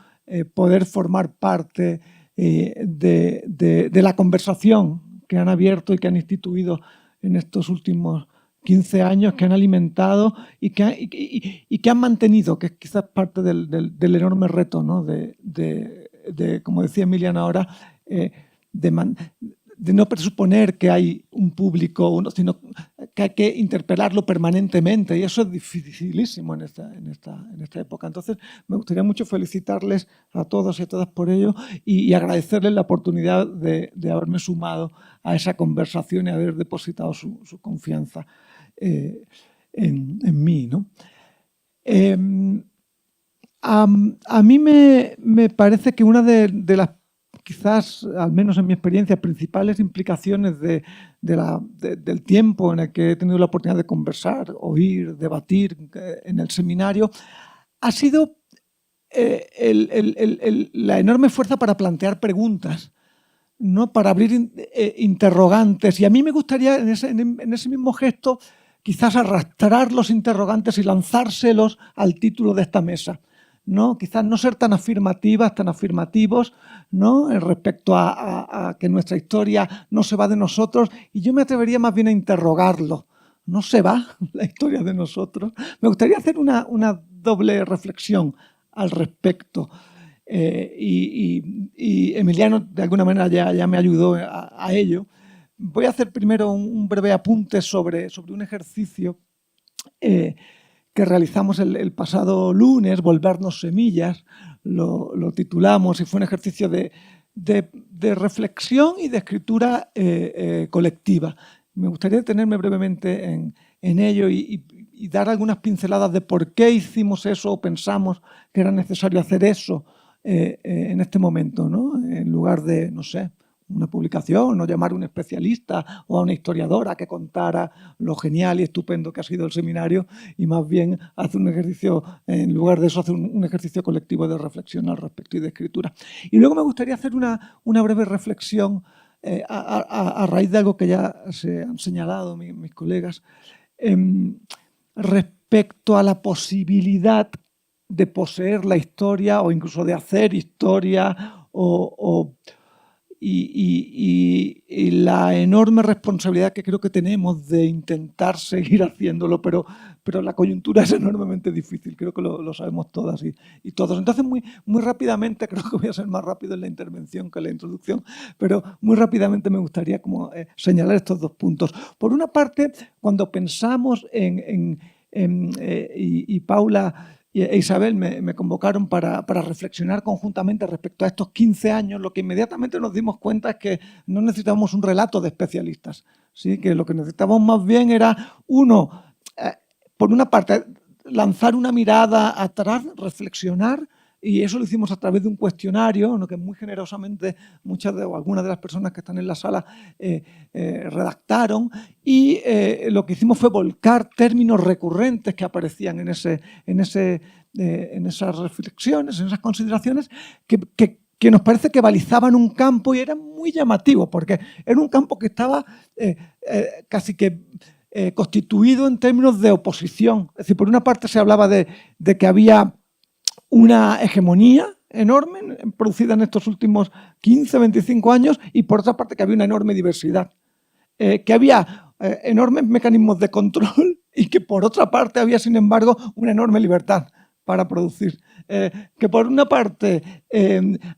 [SPEAKER 5] poder formar parte de la conversación que han abierto y que han instituido en estos últimos 15 años, que han alimentado y que han mantenido, que es quizás parte del enorme reto, ¿no? Como decía Emiliano ahora, de no presuponer que hay un público, sino que hay que interpelarlo permanentemente, y eso es dificilísimo en esta época. Entonces, me gustaría mucho felicitarles a todos y a todas por ello y agradecerles la oportunidad de haberme sumado a esa conversación y haber depositado su confianza en mí, ¿no? A mí me parece que una de las, quizás, al menos en mi experiencia, principales implicaciones del tiempo en el que he tenido la oportunidad de conversar, oír, debatir en el seminario, ha sido la enorme fuerza para plantear preguntas, ¿no? Para abrir interrogantes. Y a mí me gustaría, en ese mismo gesto, quizás arrastrar los interrogantes y lanzárselos al título de esta mesa, ¿no? Quizás no ser tan afirmativas, tan afirmativos, ¿no? Respecto a que nuestra historia no se va de nosotros, y yo me atrevería más bien a interrogarlo. ¿No se va la historia de nosotros? Me gustaría hacer una doble reflexión al respecto. Y Emiliano de alguna manera ya me ayudó a ello. Voy a hacer primero un breve apunte sobre un ejercicio que realizamos el pasado lunes, Volvernos Semillas, lo titulamos, y fue un ejercicio de reflexión y de escritura colectiva. Me gustaría detenerme brevemente en ello y dar algunas pinceladas de por qué hicimos eso o pensamos que era necesario hacer eso en este momento, ¿no? En lugar de, no sé, una publicación o llamar a un especialista o a una historiadora que contara lo genial y estupendo que ha sido el seminario, y más bien hacer un ejercicio, en lugar de eso, hacer un ejercicio colectivo de reflexión al respecto y de escritura. Y luego me gustaría hacer una breve reflexión a raíz de algo que ya se han señalado mis colegas, respecto a la posibilidad de poseer la historia o incluso de hacer historia y la enorme responsabilidad que creo que tenemos de intentar seguir haciéndolo, pero la coyuntura es enormemente difícil, creo que lo sabemos todas y todos. Entonces, muy rápidamente, creo que voy a ser más rápido en la intervención que en la introducción, pero muy rápidamente me gustaría señalar estos dos puntos. Por una parte, cuando pensamos y Paula e Isabel me convocaron para reflexionar conjuntamente respecto a estos 15 años, lo que inmediatamente nos dimos cuenta es que no necesitábamos un relato de especialistas, ¿sí? Que lo que necesitábamos más bien era, por una parte, lanzar una mirada atrás, reflexionar, y eso lo hicimos a través de un cuestionario, ¿no? Que muy generosamente algunas de las personas que están en la sala redactaron, y lo que hicimos fue volcar términos recurrentes que aparecían en esas reflexiones, en esas consideraciones, que nos parece que balizaban un campo y eran muy llamativos, porque era un campo que estaba casi que constituido en términos de oposición. Es decir, por una parte se hablaba de que había una hegemonía enorme producida en estos últimos 15, 25 años, y por otra parte que había una enorme diversidad, que había enormes mecanismos de control y que por otra parte había, sin embargo, una enorme libertad para producir, que por una parte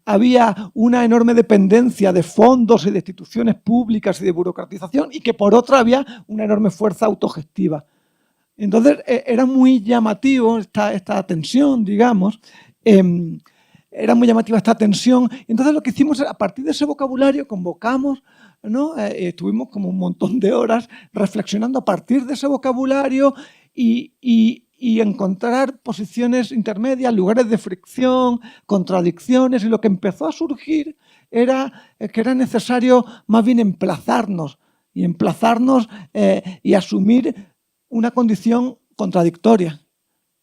[SPEAKER 5] había una enorme dependencia de fondos y de instituciones públicas y de burocratización, y que por otra había una enorme fuerza autogestiva. Entonces, era muy llamativo esta tensión, digamos, era muy llamativa esta tensión. Entonces lo que hicimos, a partir de ese vocabulario, convocamos, ¿no? Estuvimos como un montón de horas reflexionando a partir de ese vocabulario y encontrar posiciones intermedias, lugares de fricción, contradicciones, y lo que empezó a surgir era que era necesario más bien emplazarnos y asumir una condición contradictoria.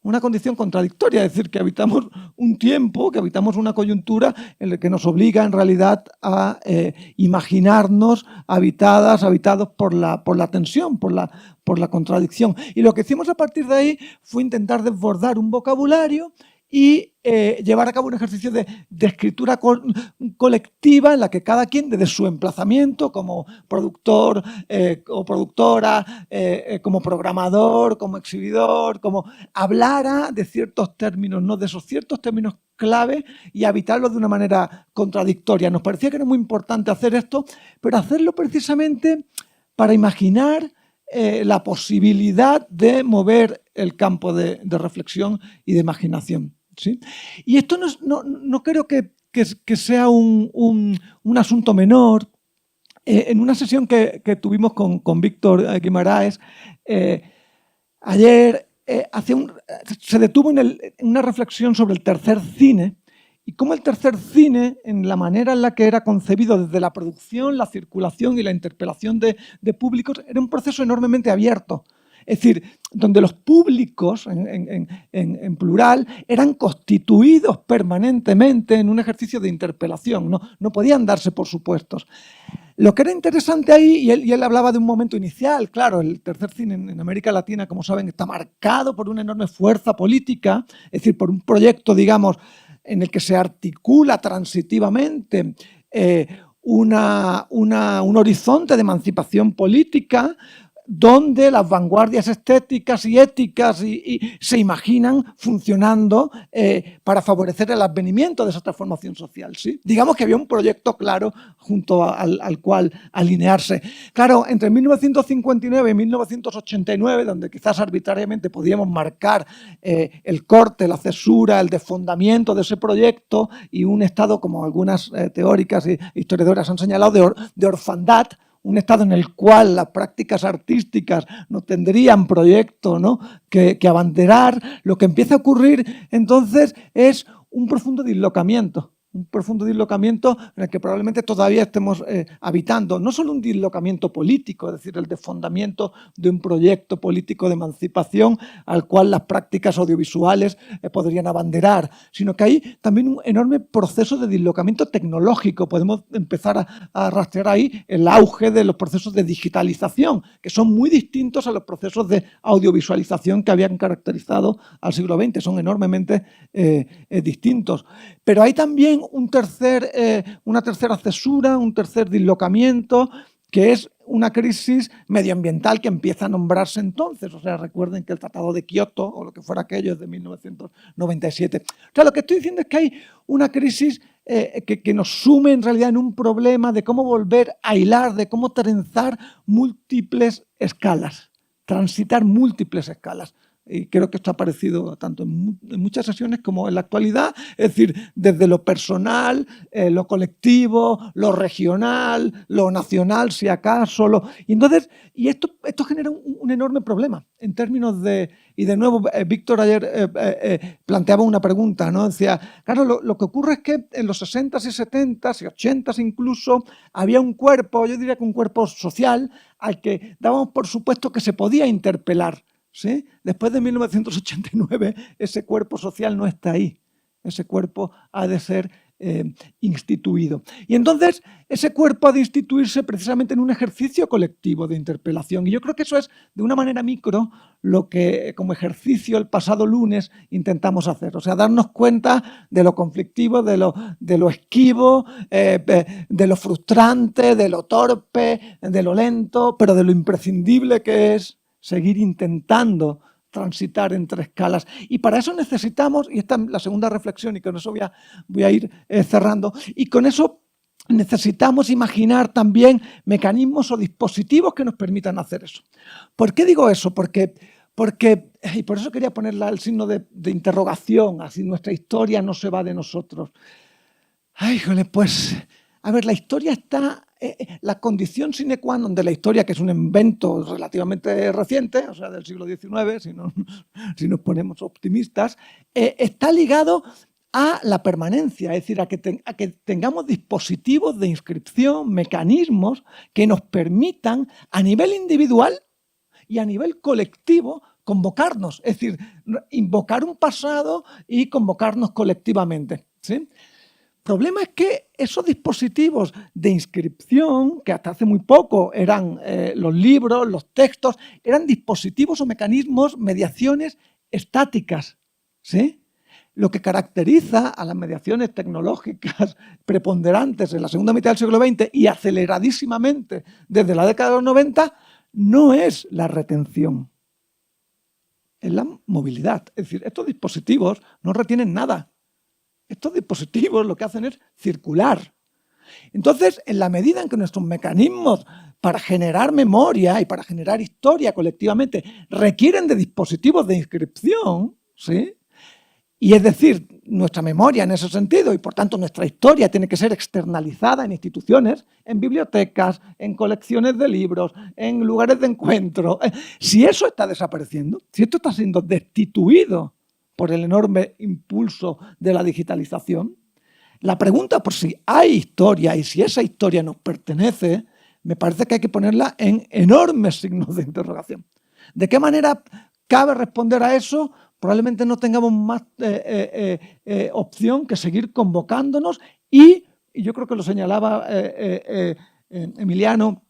[SPEAKER 5] Una condición contradictoria, es decir, que habitamos un tiempo, que habitamos una coyuntura en la que nos obliga en realidad a imaginarnos habitados por la tensión, por la contradicción. Y lo que hicimos a partir de ahí fue intentar desbordar un vocabulario y llevar a cabo un ejercicio de escritura colectiva en la que cada quien, desde su emplazamiento como productor o productora, como programador, como exhibidor, como hablara de ciertos términos, ¿no? De esos ciertos términos clave y habitarlos de una manera contradictoria. Nos parecía que era muy importante hacer esto, pero hacerlo precisamente para imaginar la posibilidad de mover el campo de reflexión y de imaginación. ¿Sí? Y esto no creo que sea un asunto menor. En una sesión que tuvimos con Víctor Guimaraes, ayer se detuvo en una reflexión sobre el tercer cine y cómo el tercer cine, en la manera en la que era concebido desde la producción, la circulación y la interpelación de públicos, era un proceso enormemente abierto. Es decir, donde los públicos, en plural, eran constituidos permanentemente en un ejercicio de interpelación, no podían darse por supuestos. Lo que era interesante ahí, y él hablaba de un momento inicial, claro, el tercer cine en América Latina, como saben, está marcado por una enorme fuerza política, es decir, por un proyecto, digamos, en el que se articula transitivamente un horizonte de emancipación política, donde las vanguardias estéticas y éticas se imaginan funcionando para favorecer el advenimiento de esa transformación social. ¿Sí? Digamos que había un proyecto claro junto al cual alinearse. Claro, entre 1959 y 1989, donde quizás arbitrariamente podíamos marcar el corte, la cesura, el desfondamiento de ese proyecto y un estado, como algunas teóricas e historiadoras han señalado, de orfandad, un estado en el cual las prácticas artísticas no tendrían proyecto, ¿no? que abanderar, lo que empieza a ocurrir entonces es un profundo dislocamiento en el que probablemente todavía estemos habitando. No solo un dislocamiento político, es decir, el desfondamiento de un proyecto político de emancipación al cual las prácticas audiovisuales podrían abanderar, sino que hay también un enorme proceso de dislocamiento tecnológico. Podemos empezar a rastrear ahí el auge de los procesos de digitalización, que son muy distintos a los procesos de audiovisualización que habían caracterizado al siglo XX. Son enormemente distintos. Pero hay también una tercera cesura, un tercer dislocamiento, que es una crisis medioambiental que empieza a nombrarse entonces. O sea, recuerden que el Tratado de Kioto, o lo que fuera aquello, es de 1997. O sea, lo que estoy diciendo es que hay una crisis que nos sume en realidad en un problema de cómo volver a hilar, de cómo trenzar múltiples escalas, transitar múltiples escalas. Y creo que esto ha aparecido tanto en muchas sesiones como en la actualidad, es decir, desde lo personal, lo colectivo, lo regional, lo nacional, si acaso. Y esto genera un enorme problema en términos de... Y de nuevo, Víctor ayer planteaba una pregunta, ¿no? Decía, claro, lo que ocurre es que en los 60s y 70s y 80s incluso había un cuerpo, yo diría que un cuerpo social, al que dábamos por supuesto que se podía interpelar. ¿Sí? Después de 1989, ese cuerpo social no está ahí. Ese cuerpo ha de ser instituido. Y entonces, ese cuerpo ha de instituirse precisamente en un ejercicio colectivo de interpelación. Y yo creo que eso es, de una manera micro, lo que como ejercicio el pasado lunes intentamos hacer. O sea, darnos cuenta de lo conflictivo, de lo esquivo, de lo frustrante, de lo torpe, de lo lento, pero de lo imprescindible que es seguir intentando transitar entre escalas. Y para eso necesitamos, y esta es la segunda reflexión, y con eso voy a ir cerrando, y con eso necesitamos imaginar también mecanismos o dispositivos que nos permitan hacer eso. ¿Por qué digo eso? Porque Porque, y por eso quería ponerle el signo de interrogación, así nuestra historia no se va de nosotros. Ay, jole, pues, a ver, la historia está, la condición sine qua non de la historia, que es un invento relativamente reciente, o sea, del siglo XIX, si nos ponemos optimistas, está ligado a la permanencia, es decir, a que tengamos dispositivos de inscripción, mecanismos que nos permitan a nivel individual y a nivel colectivo convocarnos, es decir, invocar un pasado y convocarnos colectivamente, ¿sí? El problema es que esos dispositivos de inscripción, que hasta hace muy poco eran los libros, los textos, eran dispositivos o mecanismos, mediaciones estáticas, ¿sí? Lo que caracteriza a las mediaciones tecnológicas preponderantes en la segunda mitad del siglo XX y aceleradísimamente desde la década de los 90 no es la retención, es la movilidad. Es decir, estos dispositivos no retienen nada. Estos dispositivos lo que hacen es circular. Entonces, en la medida en que nuestros mecanismos para generar memoria y para generar historia colectivamente requieren de dispositivos de inscripción, ¿sí? Y es decir, nuestra memoria en ese sentido y por tanto nuestra historia tiene que ser externalizada en instituciones, en bibliotecas, en colecciones de libros, en lugares de encuentro. Si eso está desapareciendo, si esto está siendo destituido por el enorme impulso de la digitalización, la pregunta por si hay historia y si esa historia nos pertenece, me parece que hay que ponerla en enormes signos de interrogación. ¿De qué manera cabe responder a eso? Probablemente no tengamos más opción que seguir convocándonos y yo creo que lo señalaba Emiliano,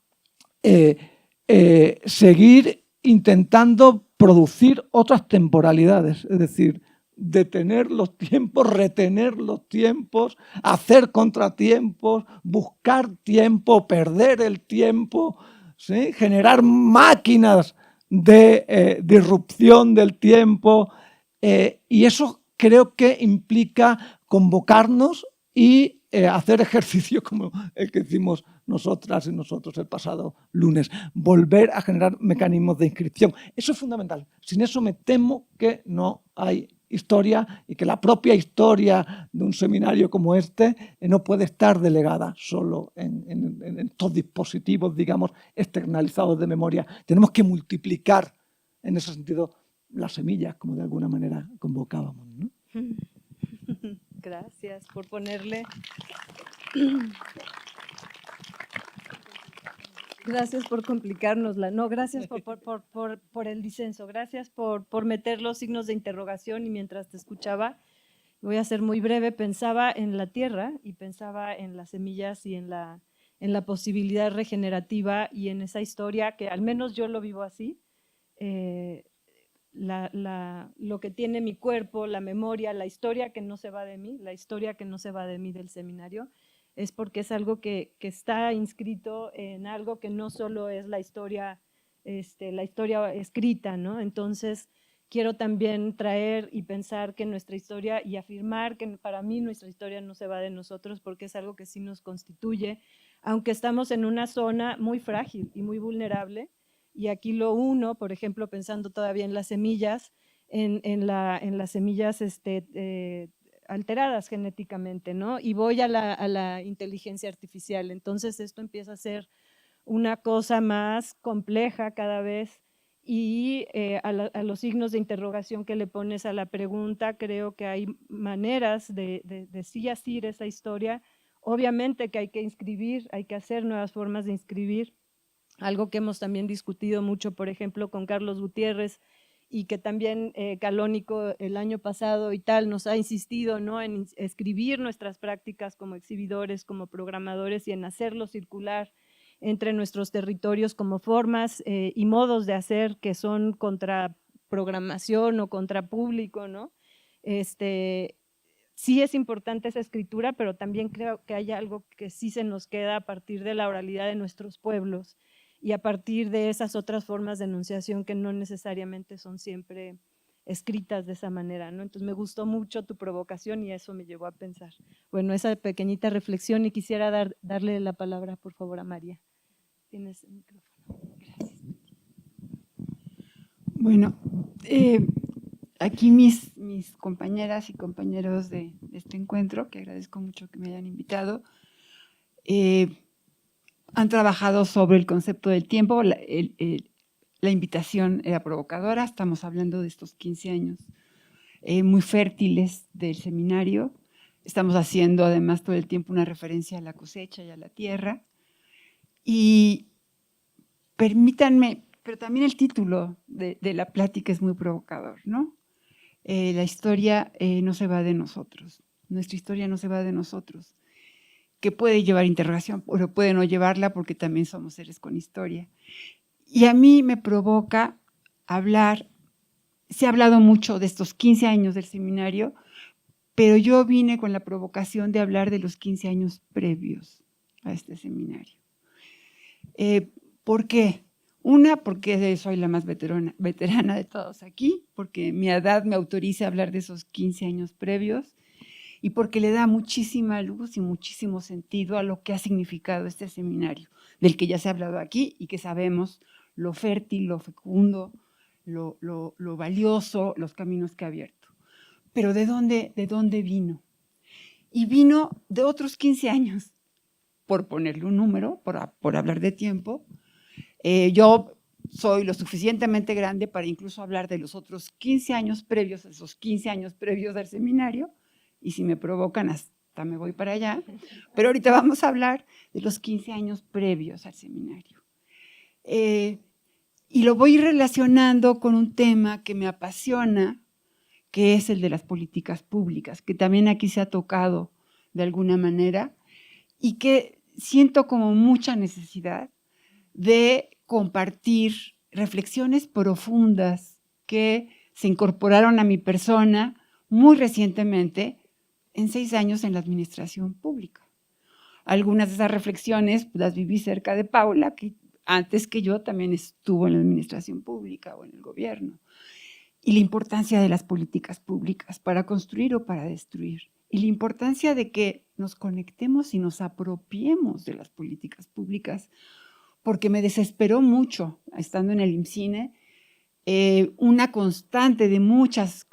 [SPEAKER 5] seguir intentando producir otras temporalidades, es decir, detener los tiempos, retener los tiempos, hacer contratiempos, buscar tiempo, perder el tiempo, ¿sí? Generar máquinas de disrupción del tiempo, y eso creo que implica convocarnos y hacer ejercicio como el que hicimos nosotras y nosotros el pasado lunes, volver a generar mecanismos de inscripción. Eso es fundamental. Sin eso me temo que no hay historia y que la propia historia de un seminario como este no puede estar delegada solo en estos dispositivos, digamos, externalizados de memoria. Tenemos que multiplicar en ese sentido las semillas, como de alguna manera convocábamos, ¿no?
[SPEAKER 1] Gracias por ponerle. Gracias por complicárnosla. No, gracias por el disenso. Gracias por meter los signos de interrogación y mientras te escuchaba, voy a ser muy breve, pensaba en la tierra y pensaba en las semillas y en la posibilidad regenerativa y en esa historia que al menos yo lo vivo así. Lo que tiene mi cuerpo, la memoria, la historia que no se va de mí, la historia que no se va de mí del seminario, es porque es algo que está inscrito en algo que no solo es la historia escrita, ¿no? Entonces, quiero también traer y pensar que nuestra historia y afirmar que para mí nuestra historia no se va de nosotros porque es algo que sí nos constituye, aunque estamos en una zona muy frágil y muy vulnerable. Y aquí lo uno, por ejemplo, pensando todavía en las semillas, en las semillas alteradas genéticamente, ¿no? Y voy a la inteligencia artificial. Entonces esto empieza a ser una cosa más compleja cada vez y a los signos de interrogación que le pones a la pregunta, creo que hay maneras de sí asir esa historia. Obviamente que hay que inscribir, hay que hacer nuevas formas de inscribir. Algo que hemos también discutido mucho, por ejemplo, con Carlos Gutiérrez y que también Calónico el año pasado y tal nos ha insistido, ¿no? En escribir nuestras prácticas como exhibidores, como programadores y en hacerlo circular entre nuestros territorios como formas y modos de hacer que son contra programación o contra público, ¿no? Sí es importante esa escritura, pero también creo que hay algo que sí se nos queda a partir de la oralidad de nuestros pueblos y a partir de esas otras formas de enunciación que no necesariamente son siempre escritas de esa manera, ¿no? Entonces me gustó mucho tu provocación y eso me llevó a pensar. Bueno, esa pequeñita reflexión y quisiera darle la palabra, por favor, a María. Tienes el micrófono. Gracias.
[SPEAKER 6] Bueno, aquí mis compañeras y compañeros de este encuentro, que agradezco mucho que me hayan invitado, han trabajado sobre el concepto del tiempo. La invitación era provocadora, estamos hablando de estos 15 años muy fértiles del seminario. Estamos haciendo además todo el tiempo una referencia a la cosecha y a la tierra. Y permítanme, pero también el título de la plática es muy provocador, ¿no? La historia no se va de nosotros, nuestra historia no se va de nosotros, que puede llevar interrogación, pero puede no llevarla porque también somos seres con historia. Y a mí me provoca hablar, se ha hablado mucho de estos 15 años del seminario, pero yo vine con la provocación de hablar de los 15 años previos a este seminario. ¿Por qué? Una, porque soy la más veterana de todos aquí, porque mi edad me autoriza a hablar de esos 15 años previos y porque le da muchísima luz y muchísimo sentido a lo que ha significado este seminario, del que ya se ha hablado aquí y que sabemos lo fértil, lo fecundo, lo valioso, los caminos que ha abierto. Pero ¿de dónde vino? Y vino de otros 15 años, por ponerle un número, por hablar de tiempo. Yo soy lo suficientemente grande para incluso hablar de los otros 15 años previos, esos 15 años previos al seminario, y si me provocan hasta me voy para allá, pero ahorita vamos a hablar de los 15 años previos al seminario. Y lo voy relacionando con un tema que me apasiona, que es el de las políticas públicas, que también aquí se ha tocado de alguna manera, y que siento como mucha necesidad de compartir reflexiones profundas que se incorporaron a mi persona muy recientemente en 6 años en la administración pública. Algunas de esas reflexiones las viví cerca de Paula, que antes que yo también estuvo en la administración pública o en el gobierno. Y la importancia de las políticas públicas para construir o para destruir. Y la importancia de que nos conectemos y nos apropiemos de las políticas públicas, porque me desesperó mucho, estando en el IMCINE, una constante de muchos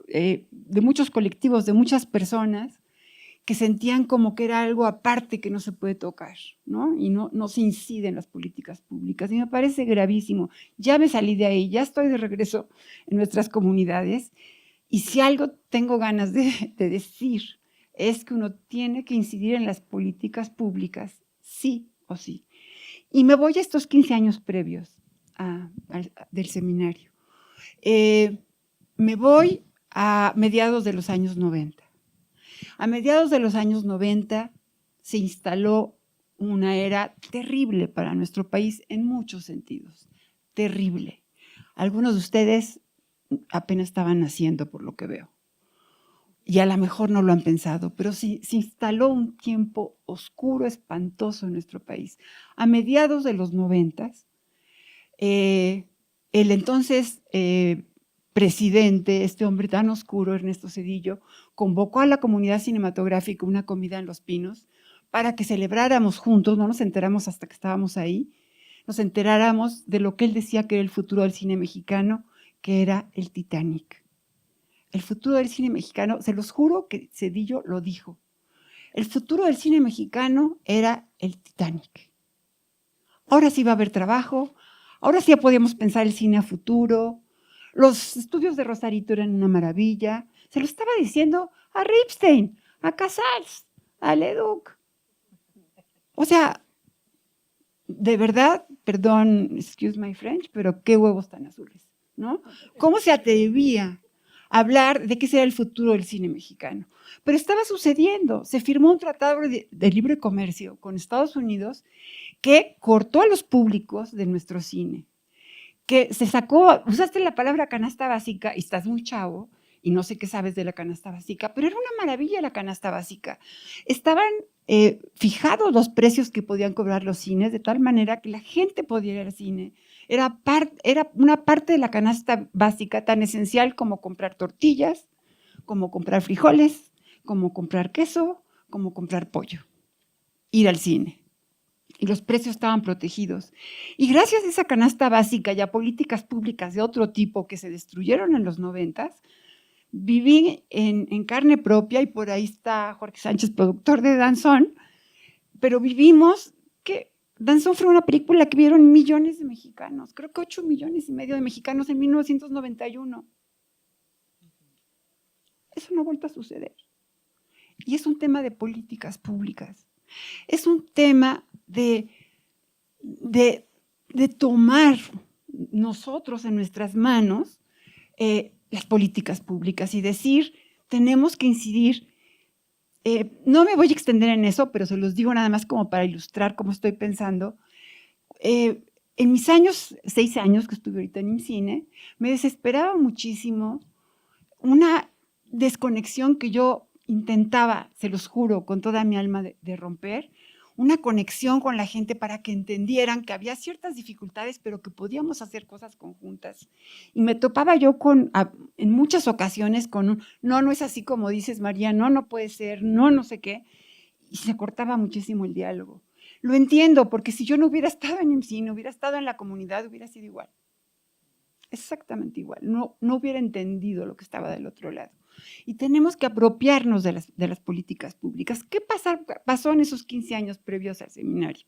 [SPEAKER 6] colectivos, de muchas personas que sentían como que era algo aparte que no se puede tocar, ¿no? Y no se incide en las políticas públicas. Y me parece gravísimo. Ya me salí de ahí, ya estoy de regreso en nuestras comunidades. Y si algo tengo ganas de decir es que uno tiene que incidir en las políticas públicas, sí o sí. Y me voy a estos 15 años previos del seminario. Me voy a mediados de los años 90. A mediados de los años 90 se instaló una era terrible para nuestro país en muchos sentidos. Terrible. Algunos de ustedes apenas estaban naciendo, por lo que veo. Y a lo mejor no lo han pensado, pero sí, se instaló un tiempo oscuro, espantoso en nuestro país. A mediados de los 90, el entonces presidente, este hombre tan oscuro, Ernesto Zedillo, convocó a la comunidad cinematográfica una comida en Los Pinos para que celebráramos juntos, no nos enteramos hasta que estábamos ahí, nos enteráramos de lo que él decía que era el futuro del cine mexicano, que era el Titanic. El futuro del cine mexicano, se los juro que Zedillo lo dijo, el futuro del cine mexicano era el Titanic. Ahora sí va a haber trabajo, ahora sí ya podíamos pensar el cine a futuro. Los estudios de Rosarito eran una maravilla. Se lo estaba diciendo a Ripstein, a Casals, a Leduc. O sea, de verdad, perdón, excuse my French, pero qué huevos tan azules, ¿no? ¿Cómo se atrevía a hablar de qué será el futuro del cine mexicano? Pero estaba sucediendo. Se firmó un tratado de libre comercio con Estados Unidos que cortó a los públicos de nuestro cine, que se sacó, usaste la palabra canasta básica y estás muy chavo y no sé qué sabes de la canasta básica, pero era una maravilla la canasta básica. Estaban fijados los precios que podían cobrar los cines de tal manera que la gente podía ir al cine. Era una parte de la canasta básica tan esencial como comprar tortillas, como comprar frijoles, como comprar queso, como comprar pollo. Ir al cine. y los precios estaban protegidos. Y gracias a esa canasta básica y a políticas públicas de otro tipo que se destruyeron en los 90, viví en carne propia, y por ahí está Jorge Sánchez, productor de Danzón, pero vivimos que Danzón fue una película que vieron millones de mexicanos, creo que 8,5 millones de mexicanos en 1991. Eso no ha vuelto a suceder. Y es un tema de políticas públicas. Es un tema de tomar nosotros en nuestras manos las políticas públicas y decir, tenemos que incidir. No me voy a extender en eso, pero se los digo nada más como para ilustrar cómo estoy pensando. En mis 6 años que estuve ahorita en IMCINE, me desesperaba muchísimo una desconexión que yo intentaba, se los juro, con toda mi alma de romper, una conexión con la gente para que entendieran que había ciertas dificultades, pero que podíamos hacer cosas conjuntas. Y me topaba yo en muchas ocasiones con un, no es así como dices, María, no puede ser, no sé qué, y se cortaba muchísimo el diálogo. Lo entiendo, porque si yo no hubiera estado en IMCINE, hubiera estado en la comunidad, hubiera sido igual. Exactamente igual, no hubiera entendido lo que estaba del otro lado. Y tenemos que apropiarnos de las políticas públicas. ¿Qué pasó en esos 15 años previos al seminario?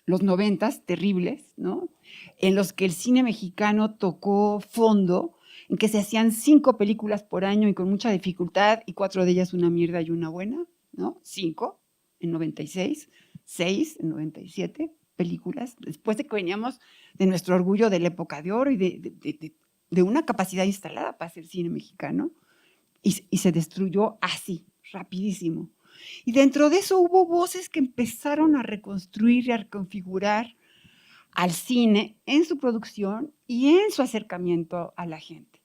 [SPEAKER 6] Los 90, terribles, ¿no? En los que el cine mexicano tocó fondo, en que se hacían 5 películas por año y con mucha dificultad, y 4 de ellas una mierda y una buena, ¿no? 5 en 96, 6 en 97 películas, después de que veníamos de nuestro orgullo de la época de oro y de una capacidad instalada para hacer cine mexicano, y se destruyó así, rapidísimo. Y dentro de eso hubo voces que empezaron a reconstruir y a reconfigurar al cine en su producción y en su acercamiento a la gente.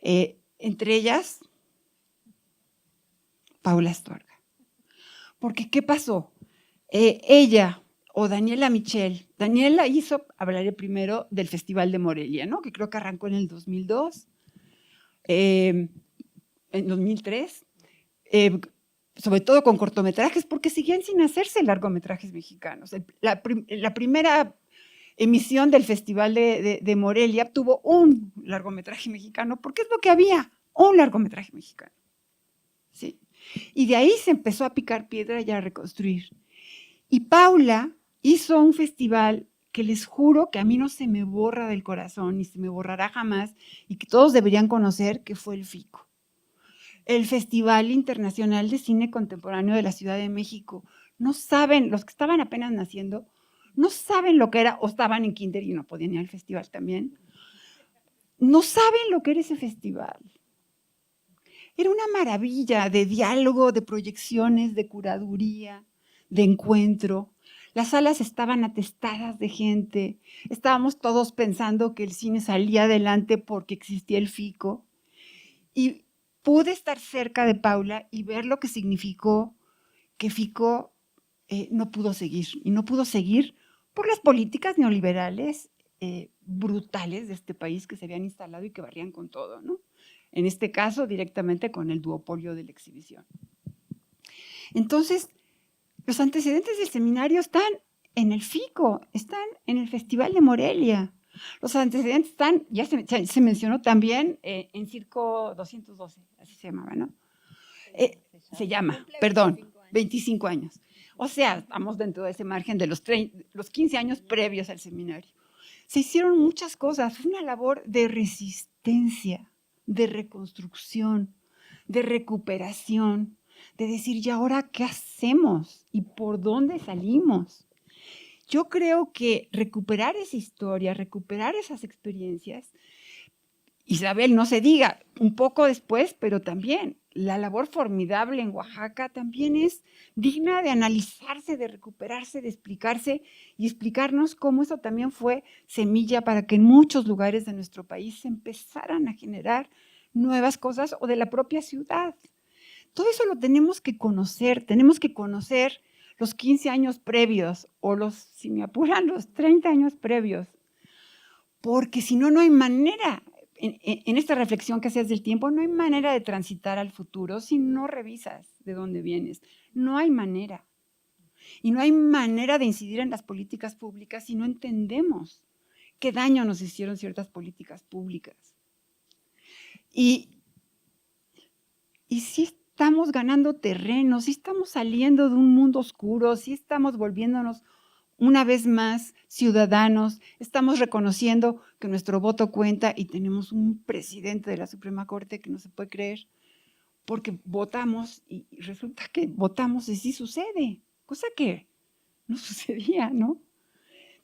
[SPEAKER 6] Entre ellas, Paula Astorga. Porque, ¿qué pasó? Ella o Daniela Michel, Daniela hablaré primero del Festival de Morelia, ¿no? Que creo que arrancó en el 2002, en 2003, sobre todo con cortometrajes, porque seguían sin hacerse largometrajes mexicanos. La primera emisión del Festival de Morelia tuvo un largometraje mexicano, porque es lo que había, un largometraje mexicano. ¿Sí? Y de ahí se empezó a picar piedra y a reconstruir. Y Paula hizo un festival que les juro que a mí no se me borra del corazón, ni se me borrará jamás, y que todos deberían conocer, que fue el FICO. El Festival Internacional de Cine Contemporáneo de la Ciudad de México. No saben, los que estaban apenas naciendo, no saben lo que era, o estaban en kinder y no podían ir al festival también. No saben lo que era ese festival. Era una maravilla de diálogo, de proyecciones, de curaduría, de encuentro. Las salas estaban atestadas de gente. Estábamos todos pensando que el cine salía adelante porque existía el FICO. Y pude estar cerca de Paula y ver lo que significó que FICO no pudo seguir. Y no pudo seguir por las políticas neoliberales brutales de este país que se habían instalado y que barrían con todo, ¿no? En este caso, directamente con el duopolio de la exhibición. Entonces, los antecedentes del seminario están en el FICO, están en el Festival de Morelia. Los antecedentes están, ya se mencionó también en Circo 212, así se llamaba, ¿no? Se llama, perdón, 25 años. O sea, estamos dentro de ese margen de los 15 años previos al seminario. Se hicieron muchas cosas, fue una labor de resistencia, de reconstrucción, de recuperación, de decir, ¿y ahora qué hacemos? ¿Y por dónde salimos? Yo creo que recuperar esa historia, recuperar esas experiencias, Isabel, no se diga, un poco después, pero también la labor formidable en Oaxaca también es digna de analizarse, de recuperarse, de explicarse y explicarnos cómo eso también fue semilla para que en muchos lugares de nuestro país se empezaran a generar nuevas cosas o de la propia ciudad. Todo eso lo tenemos que conocer los 15 años previos o si me apuran, los 30 años previos, porque si no, no hay manera. En esta reflexión que hacías del tiempo, no hay manera de transitar al futuro si no revisas de dónde vienes. No hay manera. Y no hay manera de incidir en las políticas públicas si no entendemos qué daño nos hicieron ciertas políticas públicas. Y sí estamos ganando terreno, sí estamos saliendo de un mundo oscuro, sí estamos volviéndonos una vez más ciudadanos, estamos reconociendo que nuestro voto cuenta y tenemos un presidente de la Suprema Corte que no se puede creer, porque votamos y resulta que votamos y sí sucede, cosa que no sucedía, ¿no?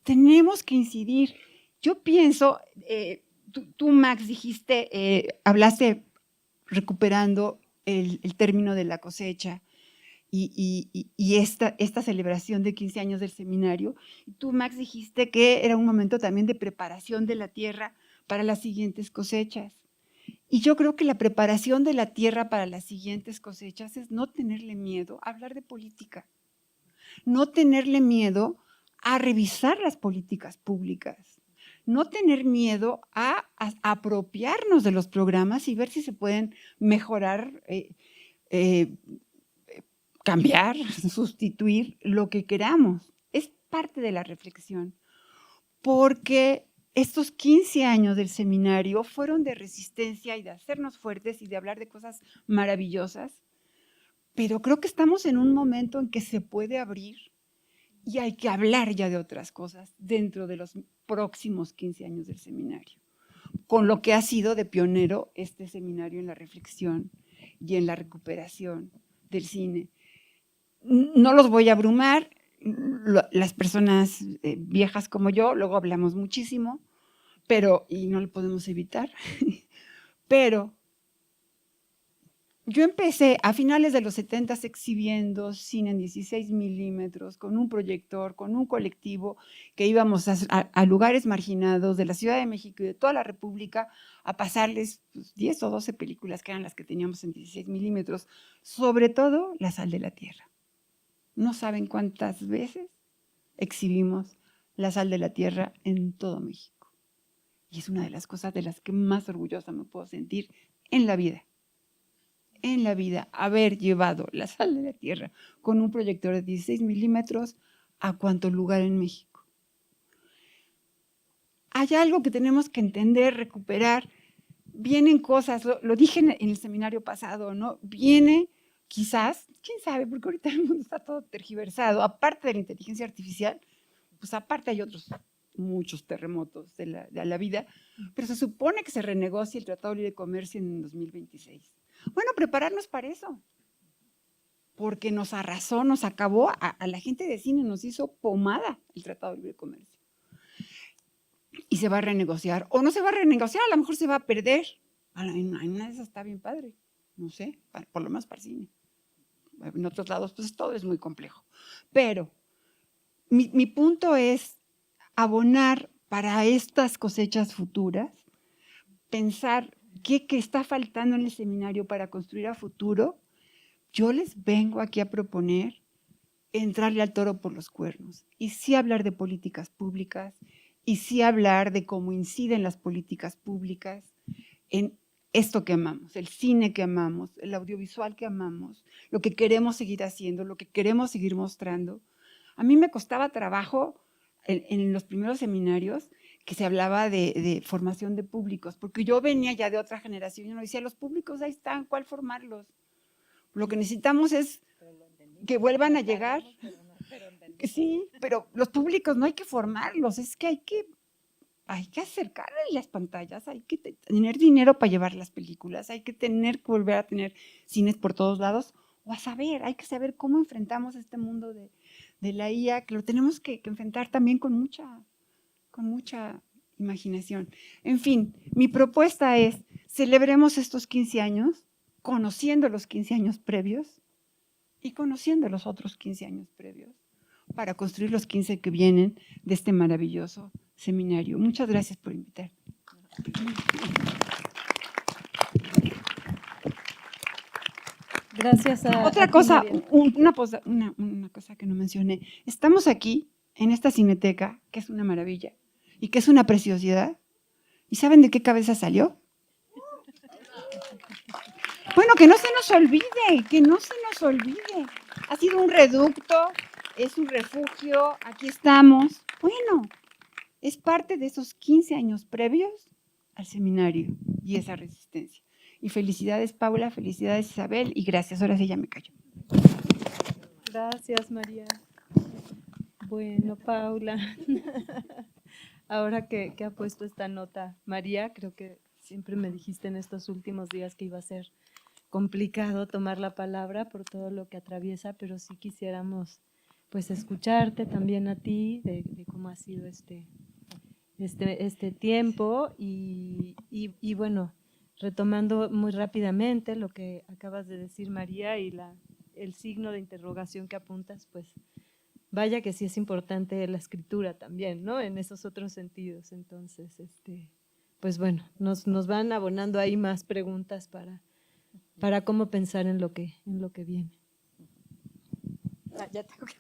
[SPEAKER 6] Tenemos que incidir. Yo pienso, tú Max dijiste, hablaste recuperando el término de la cosecha y esta celebración de 15 años del seminario. Y tú, Max, dijiste que era un momento también de preparación de la tierra para las siguientes cosechas. Y yo creo que la preparación de la tierra para las siguientes cosechas es no tenerle miedo a hablar de política, no tenerle miedo a revisar las políticas públicas, no tener miedo a apropiarnos de los programas y ver si se pueden mejorar, cambiar, sustituir lo que queramos. Es parte de la reflexión, porque estos 15 años del seminario fueron de resistencia y de hacernos fuertes y de hablar de cosas maravillosas, pero creo que estamos en un momento en que se puede abrir y hay que hablar ya de otras cosas dentro de los próximos 15 años del seminario, con lo que ha sido de pionero este seminario en la reflexión y en la recuperación del cine. No los voy a abrumar, las personas viejas como yo, luego hablamos muchísimo, y no lo podemos evitar, pero yo empecé a finales de los 70 exhibiendo cine en 16 milímetros, con un proyector, con un colectivo que íbamos a lugares marginados de la Ciudad de México y de toda la República a pasarles 10 o 12 películas que eran las que teníamos en 16 milímetros, sobre todo La sal de la tierra. No saben cuántas veces exhibimos La sal de la tierra en todo México. Y es una de las cosas de las que más orgullosa me puedo sentir en la vida. En la vida, haber llevado La sal de la tierra con un proyector de 16 milímetros a cuánto lugar en México. Hay algo que tenemos que entender, recuperar. Vienen cosas, lo dije en el seminario pasado, ¿no? Viene quizás, quién sabe, porque ahorita el mundo está todo tergiversado. Aparte de la inteligencia artificial, pues aparte hay otros muchos terremotos de la vida, pero se supone que se renegocia el Tratado de Libre Comercio en 2026. Bueno, prepararnos para eso, porque nos arrasó, nos acabó, a la gente de cine nos hizo pomada el Tratado de Libre Comercio. Y se va a renegociar, o no se va a renegociar, a lo mejor se va a perder. En una de esas está bien padre, no sé, por lo menos para el cine. En otros lados, pues todo es muy complejo. Pero mi punto es abonar para estas cosechas futuras, pensar qué está faltando en el seminario para construir a futuro. Yo les vengo aquí a proponer entrarle al toro por los cuernos y sí hablar de políticas públicas y sí hablar de cómo inciden las políticas públicas en esto que amamos, el cine que amamos, el audiovisual que amamos, lo que queremos seguir haciendo, lo que queremos seguir mostrando. A mí me costaba trabajo en los primeros seminarios que se hablaba de formación de públicos, porque yo venía ya de otra generación y uno decía, los públicos ahí están, ¿cuál formarlos? Lo que necesitamos es que vuelvan a llegar. Sí, pero los públicos no hay que formarlos, es que hay que acercarles las pantallas, hay que tener dinero para llevar las películas, hay que volver a tener cines por todos lados, o hay que saber cómo enfrentamos este mundo de la IA, que lo tenemos que enfrentar también con mucha imaginación. En fin, mi propuesta es, celebremos estos 15 años, conociendo los 15 años previos y conociendo los otros 15 años previos, para construir los 15 que vienen de este maravilloso seminario. Muchas gracias por invitarme.
[SPEAKER 1] Gracias a
[SPEAKER 6] Otra
[SPEAKER 1] ti,
[SPEAKER 6] cosa,
[SPEAKER 1] Mariana.
[SPEAKER 6] una cosa que no mencioné. Estamos aquí en esta cineteca, que es una maravilla y que es una preciosidad. ¿Y saben de qué cabeza salió? Bueno, que no se nos olvide, que no se nos olvide. Ha sido un reducto es un refugio, aquí estamos. Bueno, es parte de esos 15 años previos al seminario y esa resistencia. Y felicidades, Paula, felicidades, Isabel, y gracias. Ahora sí ya me callo.
[SPEAKER 1] Gracias, María. Bueno, Paula, ahora que ha puesto esta nota, María, creo que siempre me dijiste en estos últimos días que iba a ser complicado tomar la palabra por todo lo que atraviesa, pero sí quisiéramos pues escucharte también a ti de cómo ha sido este tiempo y bueno, retomando muy rápidamente lo que acabas de decir, María, y el signo de interrogación que apuntas, pues vaya que sí es importante la escritura también, ¿no? En esos otros sentidos. Entonces, pues bueno, nos van abonando ahí más preguntas para cómo pensar en lo que viene.
[SPEAKER 7] Ya tengo que...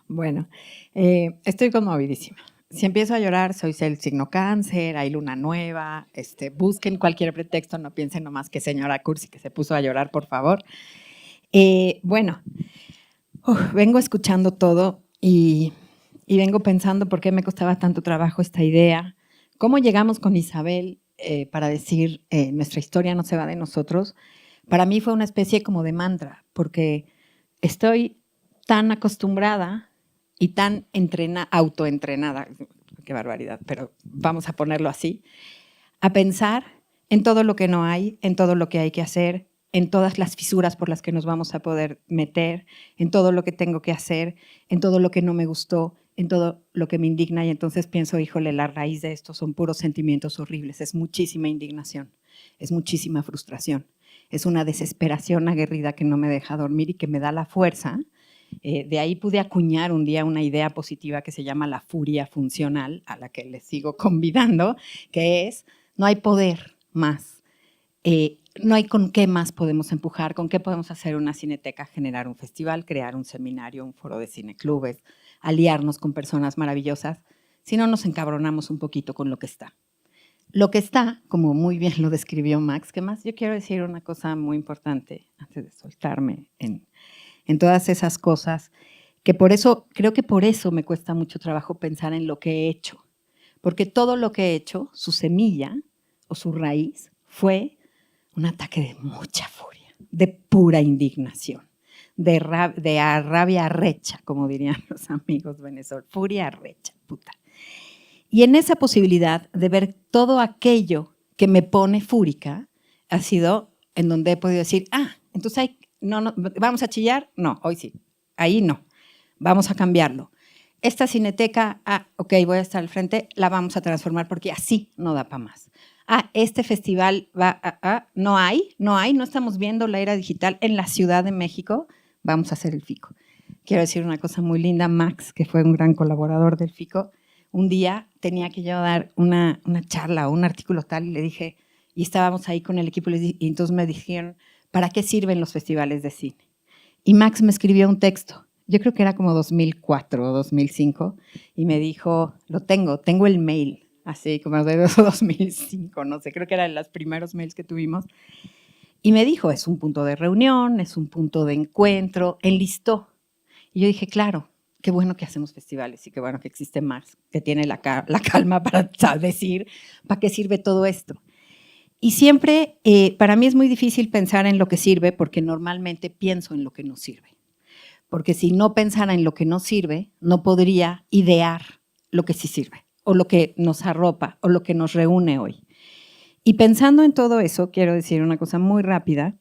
[SPEAKER 7] Bueno, estoy conmovidísima. Si empiezo a llorar, soy el signo cáncer, hay luna nueva, busquen cualquier pretexto, no piensen nomás que señora Cursi que se puso a llorar, por favor. Bueno, vengo escuchando todo y vengo pensando por qué me costaba tanto trabajo esta idea, cómo llegamos con Isabel para decir nuestra historia no se va de nosotros. Para mí fue una especie como de mantra, porque estoy tan acostumbrada y tan autoentrenada, qué barbaridad, pero vamos a ponerlo así, a pensar en todo lo que no hay, en todo lo que hay que hacer, en todas las fisuras por las que nos vamos a poder meter, en todo lo que tengo que hacer, en todo lo que no me gustó, en todo lo que me indigna, y entonces pienso, híjole, la raíz de esto son puros sentimientos horribles, es muchísima indignación, es muchísima frustración, es una desesperación aguerrida que no me deja dormir y que me da la fuerza. De ahí pude acuñar un día una idea positiva que se llama la furia funcional, a la que les sigo convidando, que es, no hay poder más, no hay con qué más podemos empujar, con qué podemos hacer una cineteca, generar un festival, crear un seminario, un foro de cineclubes, aliarnos con personas maravillosas, si no nos encabronamos un poquito con lo que está. Lo que está, como muy bien lo describió Max, que más yo quiero decir una cosa muy importante antes de soltarme en todas esas cosas, que por eso, creo que por eso me cuesta mucho trabajo pensar en lo que he hecho, porque todo lo que he hecho, su semilla o su raíz, fue un ataque de mucha furia, de pura indignación, de rabia arrecha, como dirían los amigos venezolanos, furia arrecha, puta. Y en esa posibilidad de ver todo aquello que me pone fúrica, ha sido en donde he podido decir, entonces no, ¿vamos a chillar? No, hoy sí, ahí no, vamos a cambiarlo. Esta cineteca, ok, voy a estar al frente, la vamos a transformar porque así no da para más. Este festival no estamos viendo la era digital en la Ciudad de México, vamos a hacer el FICO. Quiero decir una cosa muy linda, Max, que fue un gran colaborador del FICO, un día tenía que yo dar una charla o un artículo tal y le dije, y estábamos ahí con el equipo y entonces me dijeron, ¿para qué sirven los festivales de cine? Y Max me escribió un texto, yo creo que era como 2004 o 2005, y me dijo, tengo el mail, así como de 2005, no sé, creo que eran los primeros mails que tuvimos, y me dijo, es un punto de reunión, es un punto de encuentro, enlistó. Y yo dije, claro, qué bueno que hacemos festivales y qué bueno que existe Max, que tiene la calma para decir para qué sirve todo esto. Y siempre, para mí es muy difícil pensar en lo que sirve porque normalmente pienso en lo que no sirve. Porque si no pensara en lo que no sirve, no podría idear lo que sí sirve, o lo que nos arropa, o lo que nos reúne hoy. Y pensando en todo eso, quiero decir una cosa muy rápida,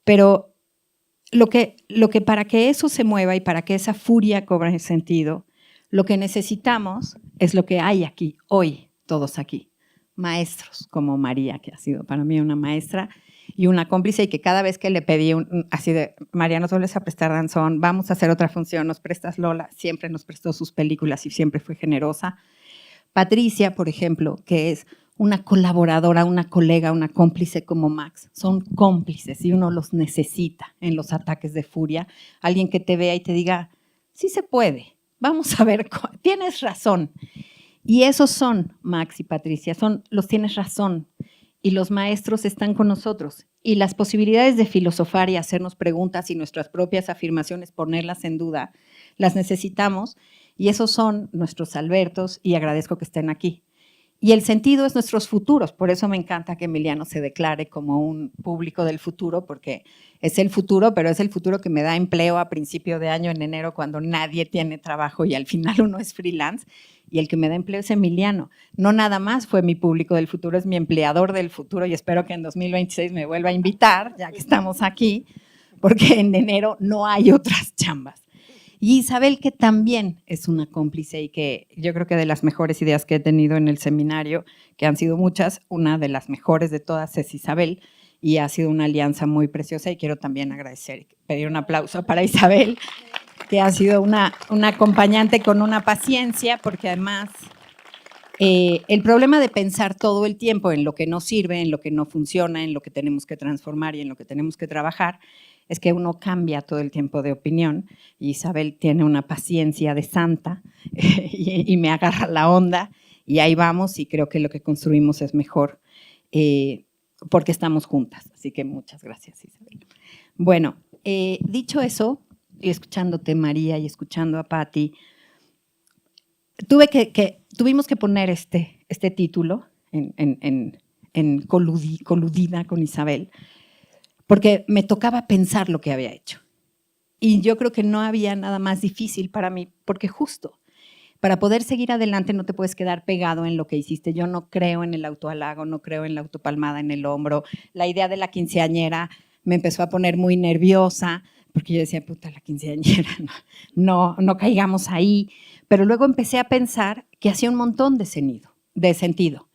[SPEAKER 7] pero lo que para que eso se mueva y para que esa furia cobre sentido, lo que necesitamos es lo que hay aquí, hoy, todos aquí. Maestros como María, que ha sido para mí una maestra y una cómplice, y que cada vez que le pedí así de, María, nos vuelves a prestar danzón, vamos a hacer otra función, nos prestas Lola, siempre nos prestó sus películas y siempre fue generosa. Patricia, por ejemplo, que es una colaboradora, una colega, una cómplice como Max, son cómplices y uno los necesita en los ataques de furia. Alguien que te vea y te diga, sí se puede, vamos a ver, tienes razón. Y esos son Max y Patricia, los tienes razón. Y los maestros están con nosotros. y las posibilidades de filosofar y hacernos preguntas y nuestras propias afirmaciones, ponerlas en duda, las necesitamos y esos son nuestros Albertos y agradezco que estén aquí. Y el sentido es nuestros futuros, por eso me encanta que Emiliano se declare como un público del futuro, porque es el futuro, pero es el futuro que me da empleo a principio de año, en enero, cuando nadie tiene trabajo y al final uno es freelance, y el que me da empleo es Emiliano. No nada más fue mi público del futuro, es mi empleador del futuro y espero que en 2026 me vuelva a invitar, ya que estamos aquí, porque en enero no hay otras chambas. Y Isabel, que también es una cómplice y que yo creo que de las mejores ideas que he tenido en el seminario, que han sido muchas, una de las mejores de todas es Isabel y ha sido una alianza muy preciosa y quiero también agradecer, pedir un aplauso para Isabel, que ha sido una acompañante con una paciencia, porque además el problema de pensar todo el tiempo en lo que no sirve, en lo que no funciona, en lo que tenemos que transformar y en lo que tenemos que trabajar, es que uno cambia todo el tiempo de opinión y Isabel tiene una paciencia de santa y me agarra la onda y ahí vamos y creo que lo que construimos es mejor porque estamos juntas. Así que muchas gracias, Isabel. Bueno, dicho eso, y escuchándote, María, y escuchando a Patti, tuvimos que poner este título en coludida con Isabel, porque me tocaba pensar lo que había hecho. Y yo creo que no había nada más difícil para mí, porque justo para poder seguir adelante no te puedes quedar pegado en lo que hiciste. Yo no creo en el autohalago, no creo en la autopalmada en el hombro. La idea de la quinceañera me empezó a poner muy nerviosa, porque yo decía, puta, la quinceañera, no caigamos ahí. Pero luego empecé a pensar que hacía un montón de sentido,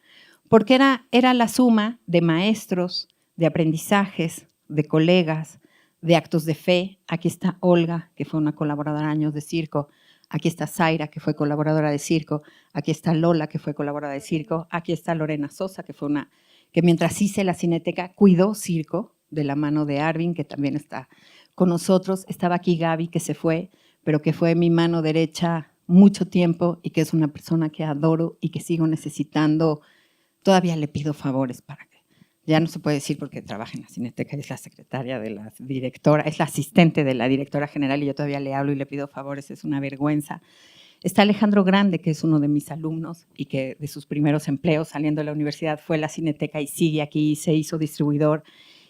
[SPEAKER 7] porque era la suma de maestros, de aprendizajes, de colegas, de actos de fe. Aquí está Olga, que fue una colaboradora años de circo. Aquí está Zaira, que fue colaboradora de circo. Aquí está Lola, que fue colaboradora de circo. Aquí está Lorena Sosa, que mientras hice la Cineteca cuidó circo de la mano de Arvin, que también está con nosotros. Estaba aquí Gaby, que se fue, pero que fue mi mano derecha mucho tiempo y que es una persona que adoro y que sigo necesitando. Todavía le pido favores para que, ya no se puede decir porque trabaja en la Cineteca, es la secretaria de la directora, es la asistente de la directora general y yo todavía le hablo y le pido favores, es una vergüenza. Está Alejandro Grande, que es uno de mis alumnos y que de sus primeros empleos saliendo de la universidad fue la Cineteca y sigue aquí, se hizo distribuidor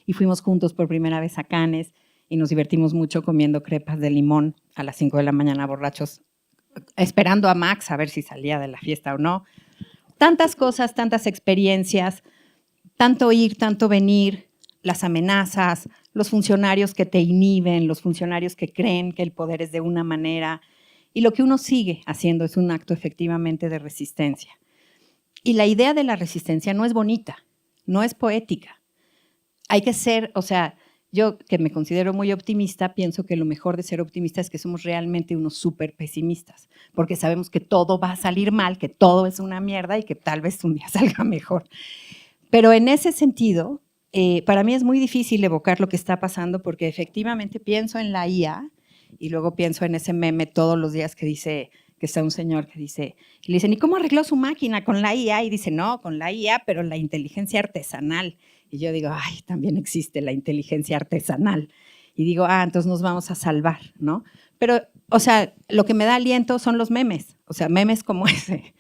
[SPEAKER 7] y fuimos juntos por primera vez a Cannes y nos divertimos mucho comiendo crepas de limón a las 5 de la mañana borrachos, esperando a Max a ver si salía de la fiesta o no. Tantas cosas, tantas experiencias, tanto ir, tanto venir, las amenazas, los funcionarios que te inhiben, los funcionarios que creen que el poder es de una manera y lo que uno sigue haciendo es un acto efectivamente de resistencia. Y la idea de la resistencia no es bonita, no es poética. Hay que ser, o sea, yo que me considero muy optimista, pienso que lo mejor de ser optimista es que somos realmente unos súper pesimistas, porque sabemos que todo va a salir mal, que todo es una mierda y que tal vez un día salga mejor. Pero en ese sentido, para mí es muy difícil evocar lo que está pasando porque efectivamente pienso en la IA y luego pienso en ese meme todos los días que dice, que está un señor que dice, y le dicen, ¿y cómo arregló su máquina con la IA? Y dice, no, con la IA, pero la inteligencia artesanal. Y yo digo, ay, también existe la inteligencia artesanal. Y digo, entonces nos vamos a salvar, ¿no? Pero, o sea, lo que me da aliento son los memes, o sea, memes como ese.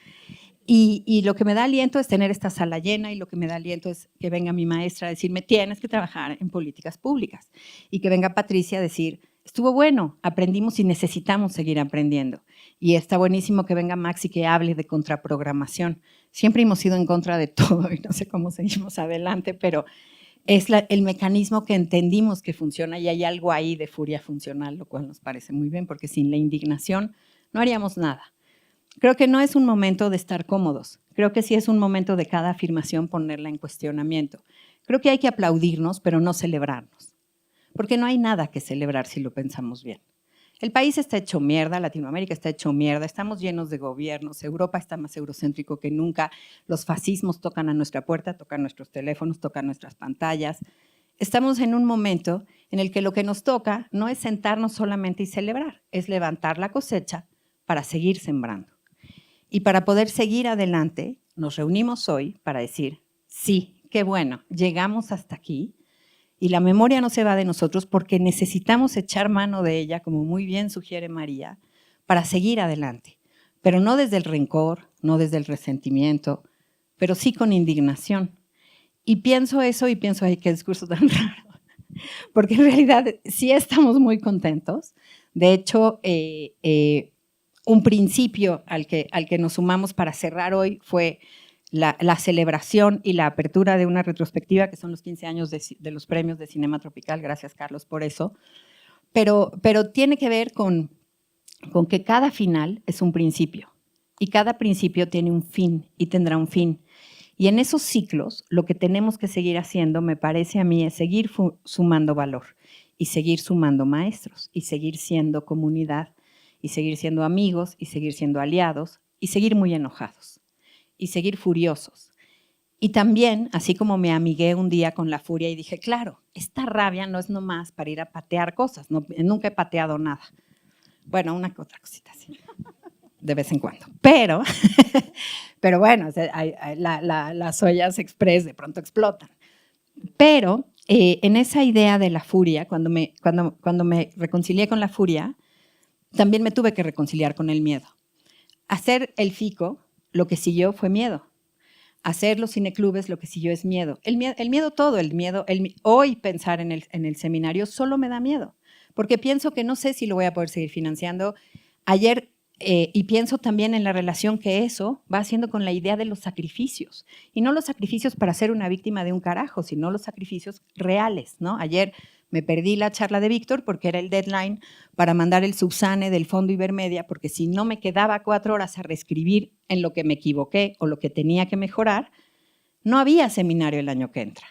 [SPEAKER 7] Y lo que me da aliento es tener esta sala llena y lo que me da aliento es que venga mi maestra a decirme, tienes que trabajar en políticas públicas. Y que venga Patricia a decir, estuvo bueno, aprendimos y necesitamos seguir aprendiendo. Y está buenísimo que venga Max y que hable de contraprogramación. Siempre hemos ido en contra de todo y no sé cómo seguimos adelante, pero es el mecanismo que entendimos que funciona y hay algo ahí de furia funcional, lo cual nos parece muy bien, porque sin la indignación no haríamos nada. Creo que no es un momento de estar cómodos. Creo que sí es un momento de cada afirmación ponerla en cuestionamiento. Creo que hay que aplaudirnos, pero no celebrarnos. Porque no hay nada que celebrar si lo pensamos bien. El país está hecho mierda, Latinoamérica está hecho mierda, estamos llenos de gobiernos, Europa está más eurocéntrico que nunca, los fascismos tocan a nuestra puerta, tocan nuestros teléfonos, tocan nuestras pantallas. Estamos en un momento en el que lo que nos toca no es sentarnos solamente y celebrar, es levantar la cosecha para seguir sembrando. Y para poder seguir adelante, nos reunimos hoy para decir, sí, qué bueno, llegamos hasta aquí Y la memoria no se va de nosotros porque necesitamos echar mano de ella, como muy bien sugiere María, para seguir adelante. Pero no desde el rencor, no desde el resentimiento, pero sí con indignación. Y pienso eso y pienso, ay, qué discurso tan raro. Porque en realidad sí estamos muy contentos. De hecho, un principio al que nos sumamos para cerrar hoy fue la celebración y la apertura de una retrospectiva, que son los 15 años de los premios de Cinema Tropical. Gracias, Carlos, por eso. Pero tiene que ver con que cada final es un principio y cada principio tiene un fin y tendrá un fin. Y en esos ciclos, lo que tenemos que seguir haciendo, me parece a mí, es seguir sumando valor y seguir sumando maestros y seguir siendo comunidad y seguir siendo amigos y seguir siendo aliados y seguir muy enojados y seguir furiosos. Y también, así como me amigué un día con la furia y dije, claro, esta rabia no es nomás para ir a patear cosas, no, nunca he pateado nada. Bueno, una que otra cosita así, de vez en cuando. Pero bueno, las ollas express de pronto explotan. Pero en esa idea de la furia, cuando me reconcilié con la furia, también me tuve que reconciliar con el miedo. Hacer el FICO, lo que siguió fue miedo. Hacer los cineclubes, lo que siguió es miedo. El miedo todo, hoy pensar en el seminario solo me da miedo, porque pienso que no sé si lo voy a poder seguir financiando. Ayer, y pienso también en la relación que eso va haciendo con la idea de los sacrificios. Y no los sacrificios para ser una víctima de un carajo, sino los sacrificios reales, ¿no? Ayer me perdí la charla de Víctor porque era el deadline para mandar el subsane del Fondo Ibermedia, porque si no me quedaba 4 horas a reescribir en lo que me equivoqué o lo que tenía que mejorar, no había seminario el año que entra.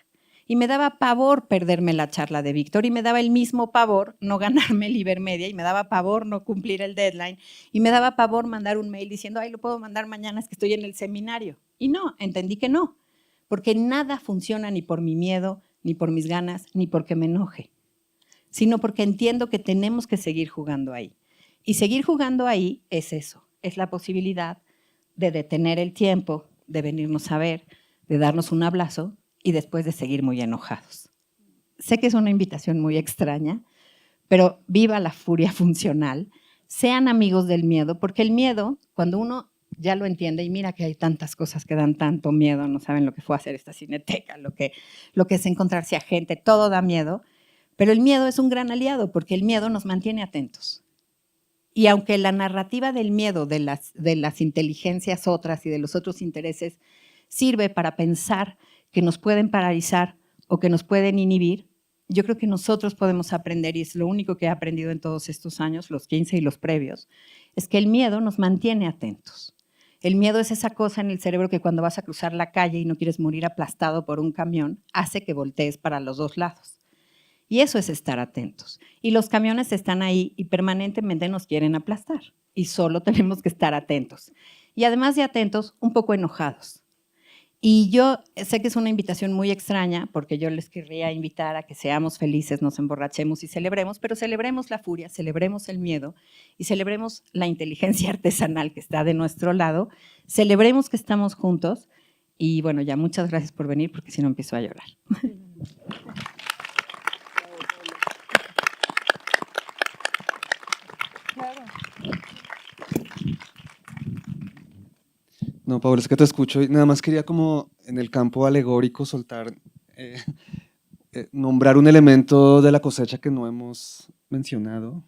[SPEAKER 7] Y me daba pavor perderme la charla de Víctor y me daba el mismo pavor no ganarme el Ibermedia y me daba pavor no cumplir el deadline y me daba pavor mandar un mail diciendo, ay, lo puedo mandar mañana, es que estoy en el seminario. Y no, entendí que no, porque nada funciona ni por mi miedo, ni por mis ganas, ni porque me enoje, sino porque entiendo que tenemos que seguir jugando ahí. Y seguir jugando ahí es eso, es la posibilidad de detener el tiempo, de venirnos a ver, de darnos un abrazo y después de seguir muy enojados. Sé que es una invitación muy extraña, pero viva la furia funcional, sean amigos del miedo, porque el miedo, cuando uno ya lo entiende, y mira que hay tantas cosas que dan tanto miedo, no saben lo que fue hacer esta cineteca, lo que es encontrarse a gente, todo da miedo, pero el miedo es un gran aliado, porque el miedo nos mantiene atentos. Y aunque la narrativa del miedo, de las inteligencias otras y de los otros intereses, sirve para pensar que nos pueden paralizar o que nos pueden inhibir, yo creo que nosotros podemos aprender, y es lo único que he aprendido en todos estos años, los 15 y los previos, es que el miedo nos mantiene atentos. El miedo es esa cosa en el cerebro que cuando vas a cruzar la calle y no quieres morir aplastado por un camión, hace que voltees para los dos lados. Y eso es estar atentos. Y los camiones están ahí y permanentemente nos quieren aplastar. Y solo tenemos que estar atentos. Y además de atentos, un poco enojados. Y yo sé que es una invitación muy extraña, porque yo les querría invitar a que seamos felices, nos emborrachemos y celebremos, pero celebremos la furia, celebremos el miedo y celebremos la inteligencia artesanal que está de nuestro lado, celebremos que estamos juntos y bueno, ya muchas gracias por venir, porque si no empiezo a llorar.
[SPEAKER 2] No, Paula, es que te escucho y nada más quería como en el campo alegórico soltar, nombrar un elemento de la cosecha que no hemos mencionado,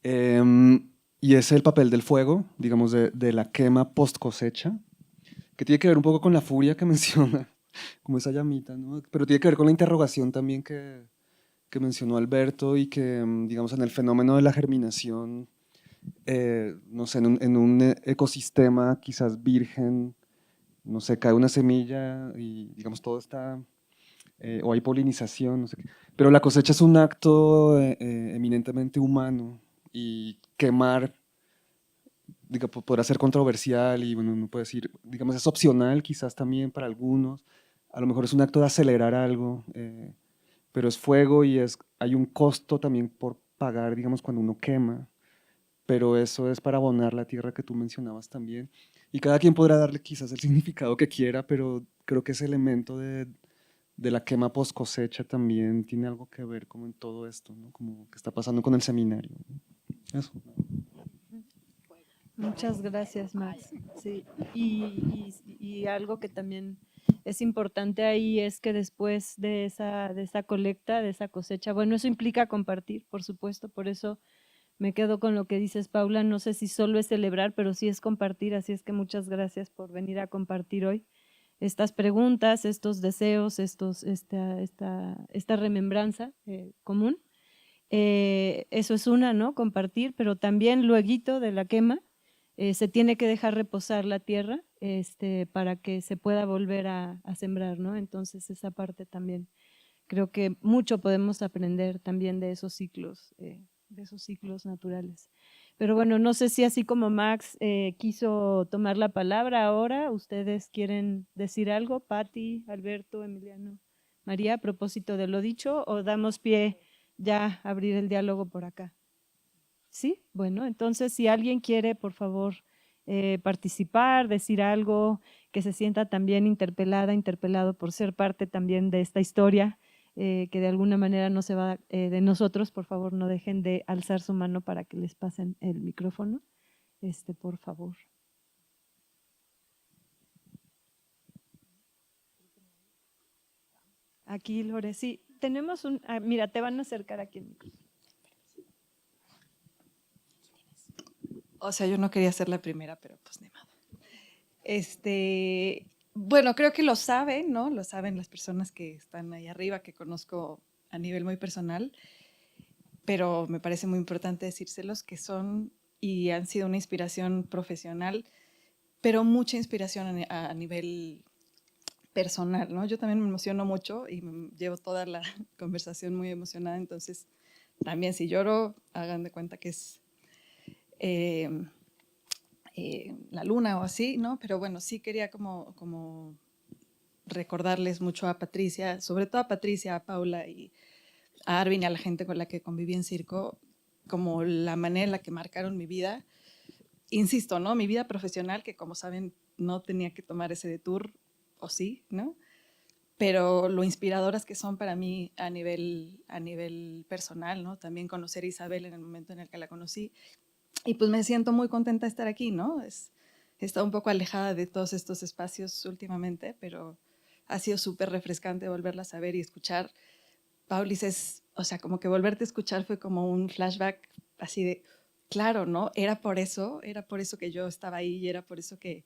[SPEAKER 2] y es el papel del fuego, digamos, de la quema post cosecha, que tiene que ver un poco con la furia que menciona, como esa llamita, ¿no? Pero tiene que ver con la interrogación también que mencionó Alberto y que, digamos, en el fenómeno de la germinación, no sé, en un ecosistema quizás virgen, no sé, cae una semilla y digamos todo está, o hay polinización, no sé qué. Pero la cosecha es un acto eminentemente humano y quemar, digamos, podrá ser controversial y bueno, no puede decir, digamos, es opcional quizás también para algunos, a lo mejor es un acto de acelerar algo, pero es fuego y hay un costo también por pagar, digamos, cuando uno quema. Pero eso es para abonar la tierra que tú mencionabas también. Y cada quien podrá darle quizás el significado que quiera, pero creo que ese elemento de de la quema post cosecha también tiene algo que ver como en todo esto, ¿no? Como que está pasando con el seminario, ¿no? Eso.
[SPEAKER 1] Muchas gracias, Max. Sí. Y algo que también es importante ahí es que después de esa colecta, de esa cosecha, bueno, eso implica compartir, por supuesto, por eso me quedo con lo que dices, Paula, no sé si solo es celebrar, pero sí es compartir, así es que muchas gracias por venir a compartir hoy estas preguntas, estos deseos, esta remembranza común. Eso es una, ¿no? Compartir, pero también lueguito de la quema se tiene que dejar reposar la tierra para que se pueda volver a sembrar, ¿no? Entonces esa parte también creo que mucho podemos aprender también de esos ciclos naturales. Pero bueno, no sé si así como Max quiso tomar la palabra ahora, ¿ustedes quieren decir algo? Patti, Alberto, Emiliano, María, a propósito de lo dicho, o damos pie ya a abrir el diálogo por acá? ¿Sí? Bueno, entonces si alguien quiere, por favor, participar, decir algo, que se sienta también interpelada, interpelado por ser parte también de esta historia, que de alguna manera no se va de nosotros, por favor no dejen de alzar su mano para que les pasen el micrófono, por favor. Aquí, Lore, sí, tenemos mira, te van a acercar aquí el micrófono.
[SPEAKER 8] O sea, yo no quería ser la primera, pero pues ni modo. Bueno, creo que lo saben, ¿no? Lo saben las personas que están ahí arriba, que conozco a nivel muy personal, pero me parece muy importante decírselos que son y han sido una inspiración profesional, pero mucha inspiración a nivel personal, ¿no? Yo también me emociono mucho y llevo toda la conversación muy emocionada, entonces también si lloro, hagan de cuenta que es la luna o así, ¿no? Pero bueno, sí quería como recordarles mucho a Patricia, sobre todo a Patricia, a Paula y a Arvin y a la gente con la que conviví en circo, como la manera en la que marcaron mi vida. Insisto, ¿no? Mi vida profesional, que como saben no tenía que tomar ese detour, o sí, ¿no? Pero lo inspiradoras que son para mí a nivel personal, ¿no? También conocer a Isabel en el momento en el que la conocí. Y pues me siento muy contenta de estar aquí, ¿no? He estado un poco alejada de todos estos espacios últimamente, pero ha sido súper refrescante volverlas a ver y escuchar. Paulis o sea, como que volverte a escuchar fue como un flashback así de, claro, ¿no? Era por eso que yo estaba ahí y era por eso que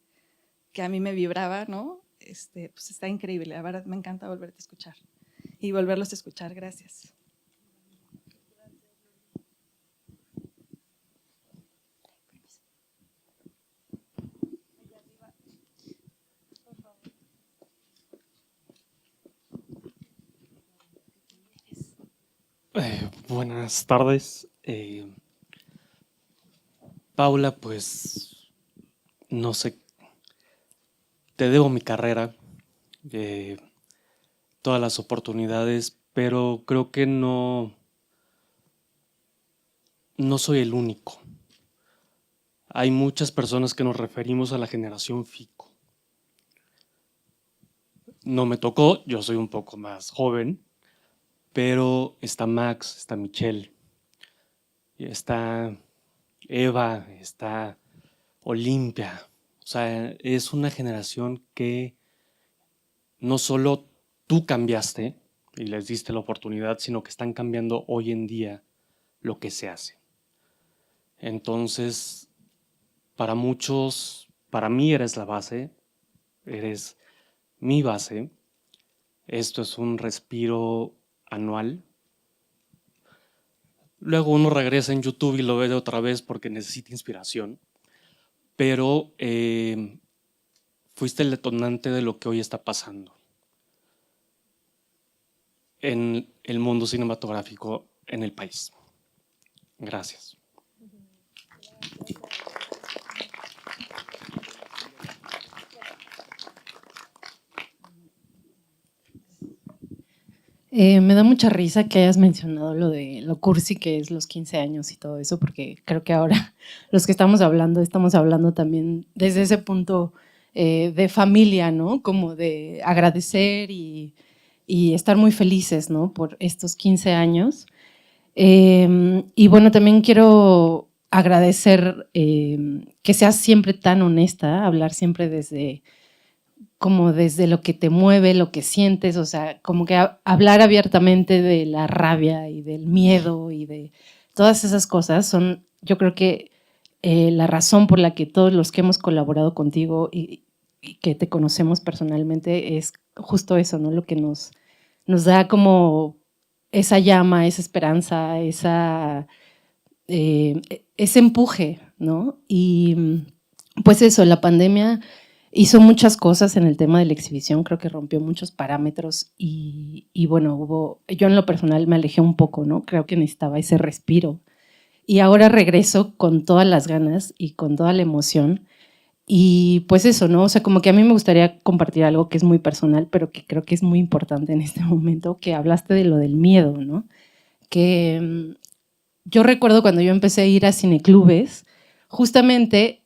[SPEAKER 8] a mí me vibraba, ¿no? Pues está increíble, la verdad me encanta volverte a escuchar y volverlos a escuchar, gracias.
[SPEAKER 9] Buenas tardes. Paula, pues no sé, te debo mi carrera, todas las oportunidades, pero creo que no soy el único. Hay muchas personas que nos referimos a la generación FICO. No me tocó, yo soy un poco más joven, pero está Max, está Michelle, está Eva, está Olimpia. O sea, es una generación que no solo tú cambiaste y les diste la oportunidad, sino que están cambiando hoy en día lo que se hace. Entonces, para muchos, para mí eres la base, eres mi base. Esto es un respiro anual. Luego uno regresa en YouTube y lo ve de otra vez porque necesita inspiración. Pero fuiste el detonante de lo que hoy está pasando en el mundo cinematográfico en el país. Gracias.
[SPEAKER 10] Me da mucha risa que hayas mencionado lo de lo cursi que es los 15 años y todo eso, porque creo que ahora los que estamos hablando también desde ese punto de familia, ¿no? Como de agradecer y y estar muy felices, ¿no? Por estos 15 años. Y bueno, también quiero agradecer que seas siempre tan honesta, hablar siempre desde lo que te mueve, lo que sientes, o sea, como que hablar abiertamente de la rabia y del miedo y de todas esas cosas son, yo creo que la razón por la que todos los que hemos colaborado contigo y que te conocemos personalmente es justo eso, ¿no? Lo que nos da como esa llama, esa esperanza, ese empuje, ¿no? Y pues eso, la pandemia hizo muchas cosas en el tema de la exhibición, creo que rompió muchos parámetros y bueno, yo en lo personal me alejé un poco, ¿no? Creo que necesitaba ese respiro. Y ahora regreso con todas las ganas y con toda la emoción. Y pues eso, ¿no? O sea, como que a mí me gustaría compartir algo que es muy personal, pero que creo que es muy importante en este momento, que hablaste de lo del miedo, ¿no? Que yo recuerdo cuando yo empecé a ir a cineclubes, justamente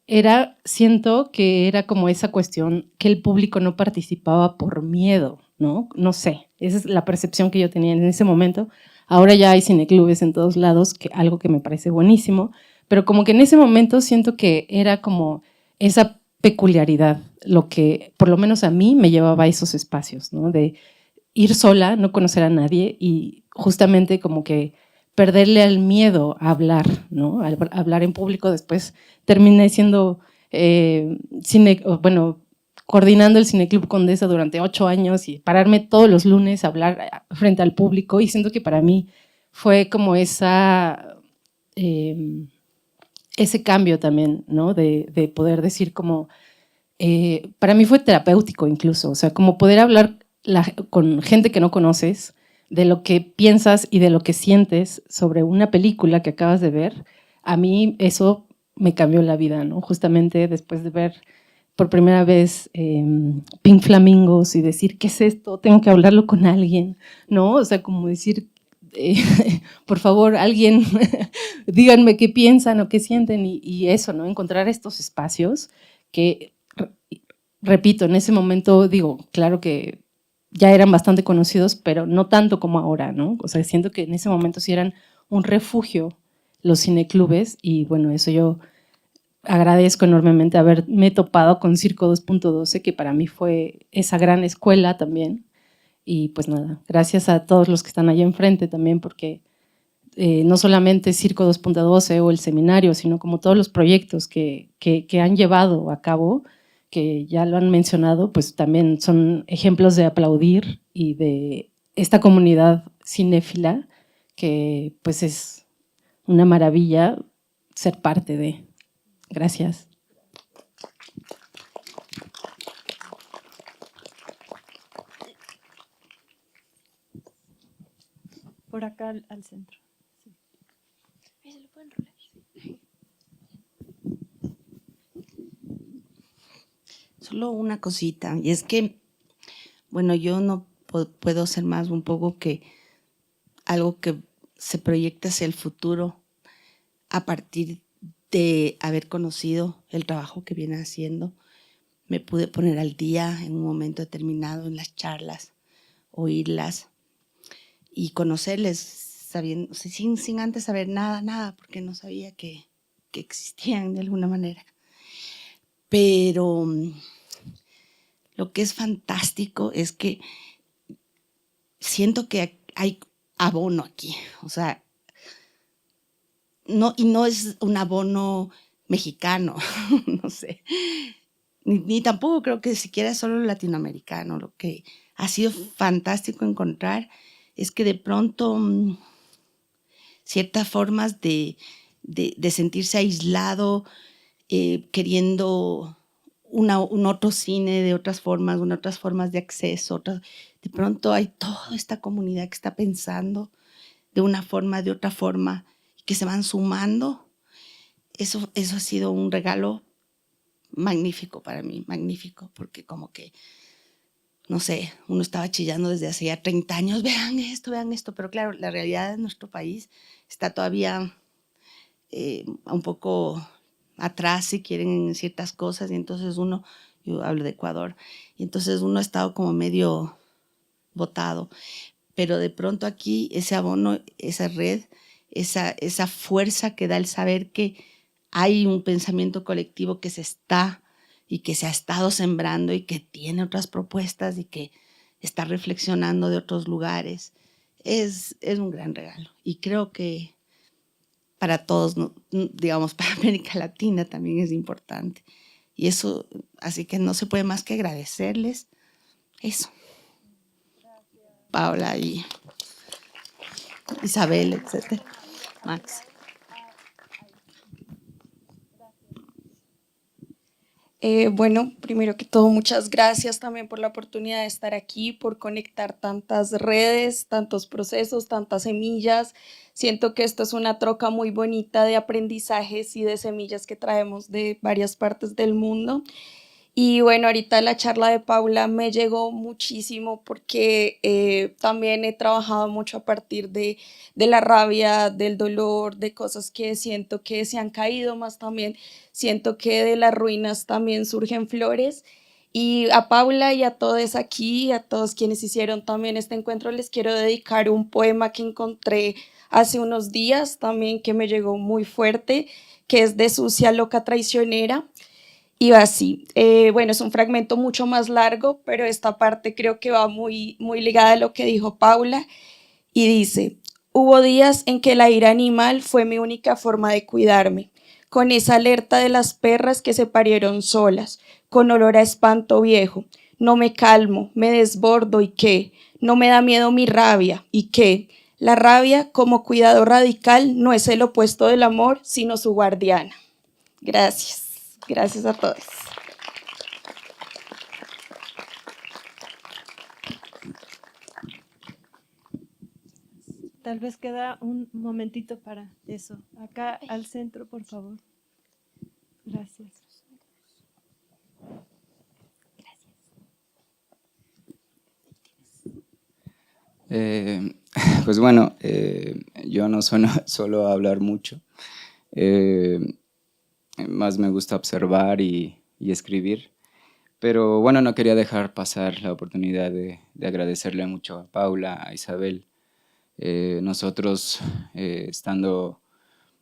[SPEAKER 10] siento que era como esa cuestión que el público no participaba por miedo, ¿no? No sé, esa es la percepción que yo tenía en ese momento. Ahora ya hay cineclubes en todos lados, algo que me parece buenísimo, pero como que en ese momento siento que era como esa peculiaridad, lo que por lo menos a mí me llevaba a esos espacios, ¿no? De ir sola, no conocer a nadie y justamente como que perderle al miedo a hablar, ¿no? A hablar en público. Después terminé siendo, coordinando el Cineclub Condesa durante 8 años y pararme todos los lunes a hablar frente al público y siento que para mí fue como ese cambio también, ¿no? De poder decir como, para mí fue terapéutico incluso, o sea, como poder hablar con gente que no conoces, de lo que piensas y de lo que sientes sobre una película que acabas de ver, a mí eso me cambió la vida, ¿no? Justamente después de ver por primera vez Pink Flamingos y decir, ¿qué es esto? Tengo que hablarlo con alguien, ¿no? O sea, como decir, por favor, alguien, díganme qué piensan o qué sienten y eso, ¿no? Encontrar estos espacios que, repito, en ese momento digo, claro que ya eran bastante conocidos, pero no tanto como ahora, ¿no? O sea, siento que en ese momento sí eran un refugio los cineclubes y bueno, eso yo agradezco enormemente haberme topado con Circo 2.12, que para mí fue esa gran escuela también. Y pues nada, gracias a todos los que están allá enfrente también, porque no solamente Circo 2.12 o el seminario, sino como todos los proyectos que han llevado a cabo, que ya lo han mencionado, pues también son ejemplos de aplaudir y de esta comunidad cinéfila que pues es una maravilla ser parte de. Gracias.
[SPEAKER 1] Por acá al centro. Sí.
[SPEAKER 11] Ahí se lo pueden rolar. Solo una cosita, y es que, bueno, yo no puedo ser más un poco que algo que se proyecta hacia el futuro a partir de haber conocido el trabajo que viene haciendo. Me pude poner al día en un momento determinado en las charlas, oírlas y conocerles sabiendo, sin antes saber nada, porque no sabía que existían de alguna manera. Pero lo que es fantástico es que siento que hay abono aquí, o sea, no, y no es un abono mexicano, no sé, ni tampoco creo que siquiera es solo latinoamericano. Lo que ha sido fantástico encontrar es que de pronto ciertas formas de sentirse aislado, queriendo un otro cine de otras formas de acceso. De pronto hay toda esta comunidad que está pensando de una forma, de otra forma, que se van sumando. Eso ha sido un regalo magnífico para mí, magnífico, porque como que, no sé, uno estaba chillando desde hace ya 30 años, vean esto, pero claro, la realidad de nuestro país está todavía un poco atrás, si quieren, en ciertas cosas, y entonces yo hablo de Ecuador, y entonces uno ha estado como medio votado. Pero de pronto aquí ese abono, esa red, esa fuerza que da el saber que hay un pensamiento colectivo que se está y que se ha estado sembrando y que tiene otras propuestas y que está reflexionando de otros lugares, es un gran regalo. Y creo que para todos, digamos, para América Latina también es importante. Y eso, así que no se puede más que agradecerles eso. Paula y Isabel, etcétera. Max.
[SPEAKER 12] Bueno, primero que todo, muchas gracias también por la oportunidad de estar aquí, por conectar tantas redes, tantos procesos, tantas semillas. Siento que esto es una troca muy bonita de aprendizajes y de semillas que traemos de varias partes del mundo. Y bueno, ahorita la charla de Paula me llegó muchísimo porque también he trabajado mucho a partir de la rabia, del dolor, de cosas que siento que se han caído, más también siento que de las ruinas también surgen flores. Y a Paula y a todos aquí, a todos quienes hicieron también este encuentro, les quiero dedicar un poema que encontré hace unos días también que me llegó muy fuerte, que es de Sucia Loca Traicionera. Y va así. Bueno, es un fragmento mucho más largo, pero esta parte creo que va muy ligada a lo que dijo Paula. Y dice, hubo días en que la ira animal fue mi única forma de cuidarme, con esa alerta de las perras que se parieron solas, con olor a espanto viejo. No me calmo, me desbordo y qué, no me da miedo mi rabia y qué. La rabia, como cuidado radical, no es el opuesto del amor, sino su guardiana. Gracias. Gracias a todos.
[SPEAKER 1] Tal vez queda un momentito para eso. Acá al centro, por favor. Gracias.
[SPEAKER 13] Pues bueno, yo no suelo solo hablar mucho. Más me gusta observar y escribir. Pero bueno, no quería dejar pasar la oportunidad de agradecerle mucho a Paula, a Isabel. Nosotros, estando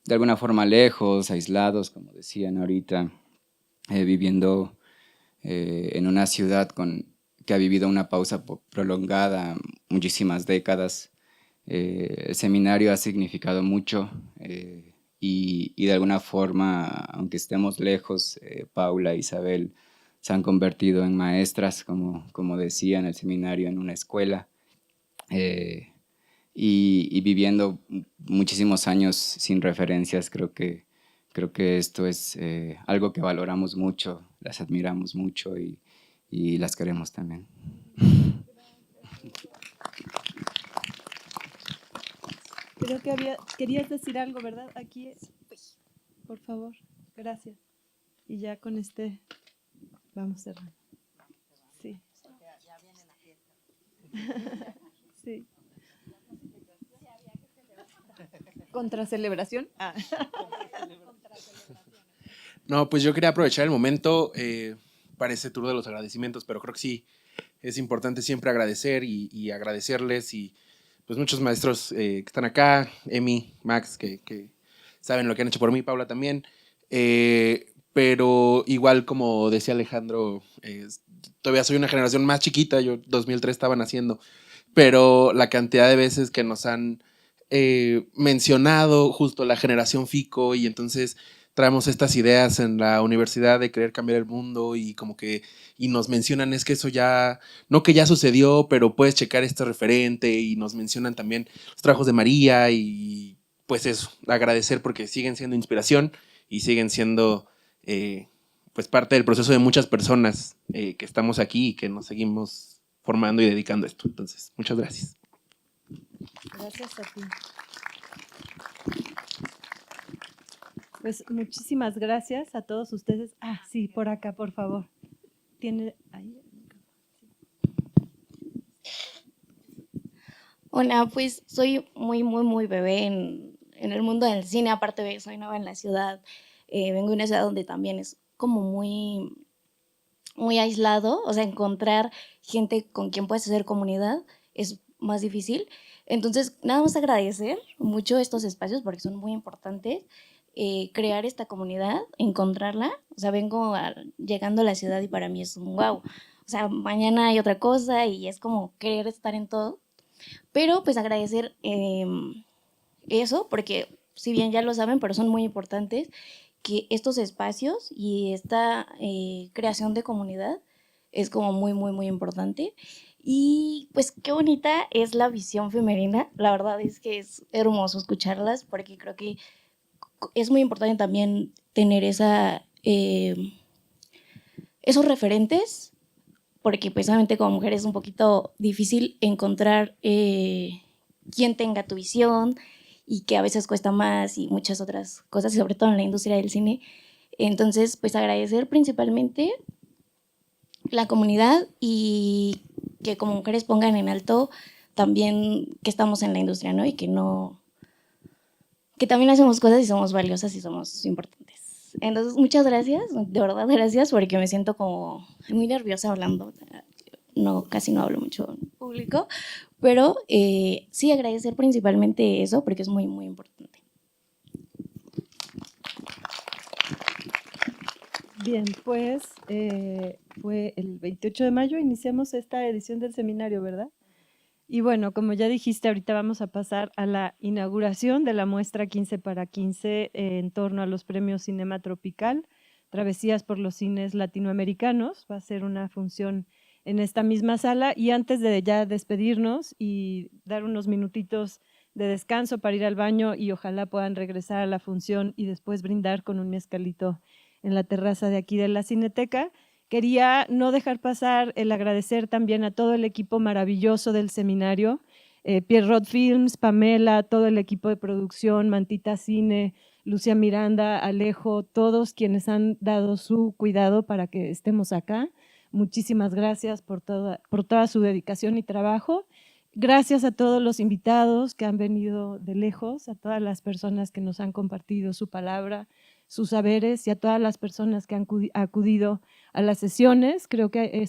[SPEAKER 13] de alguna forma lejos, aislados, como decían ahorita, viviendo en una ciudad que ha vivido una pausa prolongada, muchísimas décadas, el seminario ha significado mucho. Y de alguna forma, aunque estemos lejos, Paula e Isabel se han convertido en maestras, como decía en el seminario, en una escuela, y viviendo muchísimos años sin referencias. Creo que esto es algo que valoramos mucho, las admiramos mucho y las queremos también.
[SPEAKER 1] Creo que querías decir algo, ¿verdad? Aquí, por favor. Gracias. Y ya con este vamos cerrando. Sí. Sí. ¿Contra celebración? Ah.
[SPEAKER 14] No, pues yo quería aprovechar el momento para ese tour de los agradecimientos, pero creo que sí, es importante siempre agradecer y agradecerles, y pues muchos maestros que están acá, Emi, Max, que saben lo que han hecho por mí, Paula también, pero igual como decía Alejandro, todavía soy una generación más chiquita, yo 2003 estaba naciendo, pero la cantidad de veces que nos han mencionado justo la generación FICO, y entonces traemos estas ideas en la universidad de querer cambiar el mundo y como que nos mencionan es que eso ya, no que ya sucedió, pero puedes checar este referente, y nos mencionan también los trabajos de María, y pues eso, agradecer porque siguen siendo inspiración y siguen siendo pues parte del proceso de muchas personas que estamos aquí y que nos seguimos formando y dedicando a esto. Entonces, muchas gracias.
[SPEAKER 1] Gracias a ti. Pues muchísimas gracias a todos ustedes. Ah, sí, por acá, por favor. ¿Tiene ahí?
[SPEAKER 15] Hola, pues soy muy bebé en el mundo del cine. Aparte de soy nueva en la ciudad. Vengo de una ciudad donde también es como muy aislado, o sea, encontrar gente con quien puedes hacer comunidad es más difícil. Entonces, nada más agradecer mucho estos espacios porque son muy importantes. Crear esta comunidad, encontrarla. O sea, llegando a la ciudad y para mí es un wow. O sea, mañana hay otra cosa y es como querer estar en todo. Pero pues agradecer eso, porque si bien ya lo saben, pero son muy importantes, que estos espacios y esta creación de comunidad es como muy, muy, muy importante. Y pues qué bonita es la visión femenina. La verdad es que es hermoso escucharlas porque creo que es muy importante también tener esos referentes, porque precisamente como mujer es un poquito difícil encontrar quien tenga tu visión y que a veces cuesta más y muchas otras cosas, y sobre todo en la industria del cine. Entonces, pues agradecer principalmente la comunidad y que como mujeres pongan en alto también que estamos en la industria, ¿no? Y que también hacemos cosas y somos valiosas y somos importantes. Entonces, muchas gracias, de verdad gracias, porque me siento como muy nerviosa hablando. No, casi no hablo mucho en público, pero sí agradecer principalmente eso, porque es muy, muy importante.
[SPEAKER 1] Bien, pues fue el 28 de mayo, iniciamos esta edición del seminario, ¿verdad? Y bueno, como ya dijiste, ahorita vamos a pasar a la inauguración de la muestra 15x15 en torno a los premios Cinema Tropical, Travesías por los Cines Latinoamericanos. Va a ser una función en esta misma sala y antes de ya despedirnos y dar unos minutitos de descanso para ir al baño y ojalá puedan regresar a la función y después brindar con un mezcalito en la terraza de aquí de la Cineteca, quería no dejar pasar el agradecer también a todo el equipo maravilloso del seminario, Pierrot Films, Pamela, todo el equipo de producción, Mantita Cine, Lucia Miranda, Alejo, todos quienes han dado su cuidado para que estemos acá. Muchísimas gracias por toda su dedicación y trabajo. Gracias a todos los invitados que han venido de lejos, a todas las personas que nos han compartido su palabra, sus saberes y a todas las personas que han acudido a las sesiones. Creo que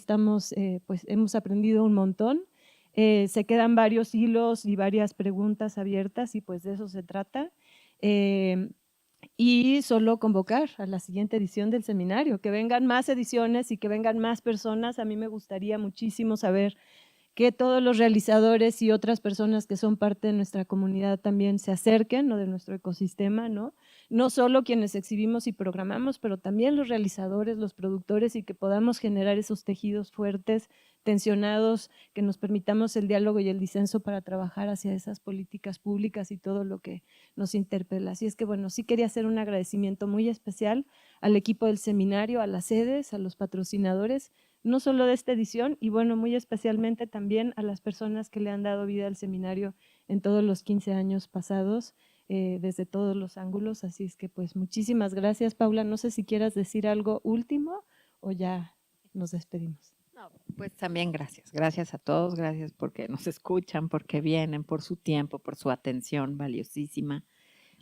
[SPEAKER 1] pues hemos aprendido un montón. Se quedan varios hilos y varias preguntas abiertas y pues de eso se trata. Y solo convocar a la siguiente edición del seminario, que vengan más ediciones y que vengan más personas. A mí me gustaría muchísimo saber que todos los realizadores y otras personas que son parte de nuestra comunidad también se acerquen, ¿no? De nuestro ecosistema, ¿no? No solo quienes exhibimos y programamos, pero también los realizadores, los productores y que podamos generar esos tejidos fuertes, tensionados, que nos permitamos el diálogo y el disenso para trabajar hacia esas políticas públicas y todo lo que nos interpela. Así es que, bueno, sí quería hacer un agradecimiento muy especial al equipo del seminario, a las sedes, a los patrocinadores, no solo de esta edición, y bueno, muy especialmente también a las personas que le han dado vida al seminario en todos los 15 años pasados, desde todos los ángulos. Así es que pues muchísimas gracias, Paula. No sé si quieras decir algo último o ya nos despedimos.
[SPEAKER 7] No, pues también gracias. Gracias a todos, gracias porque nos escuchan, porque vienen, por su tiempo, por su atención valiosísima.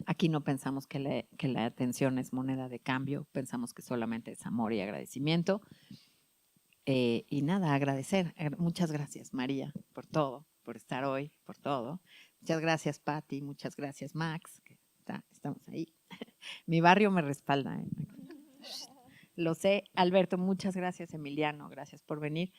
[SPEAKER 7] Aquí no pensamos que la atención es moneda de cambio, pensamos que solamente es amor y agradecimiento. Y nada, agradecer. Muchas gracias, María, por todo, por estar hoy, por todo. Muchas gracias, Patti, muchas gracias, Max, que estamos ahí. Mi barrio me respalda. Lo sé. Alberto, muchas gracias. Emiliano, gracias por venir.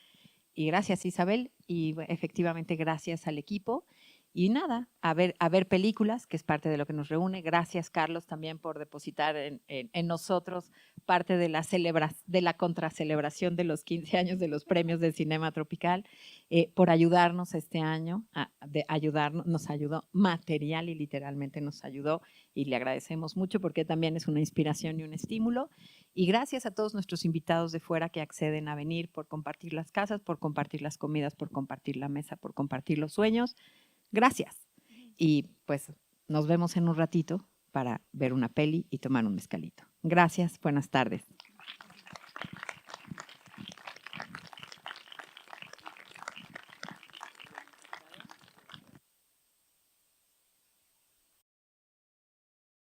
[SPEAKER 7] Y gracias, Isabel. Y efectivamente, gracias al equipo. Y nada, a ver películas, que es parte de lo que nos reúne. Gracias, Carlos, también por depositar en nosotros parte de la contracelebración de los 15 años de los premios de Cinema Tropical, por ayudarnos este año, nos ayudó material y literalmente nos ayudó y le agradecemos mucho porque también es una inspiración y un estímulo. Y gracias a todos nuestros invitados de fuera que acceden a venir por compartir las casas, por compartir las comidas, por compartir la mesa, por compartir los sueños. Gracias. Y pues nos vemos en un ratito para ver una peli y tomar un mezcalito. Gracias, buenas tardes.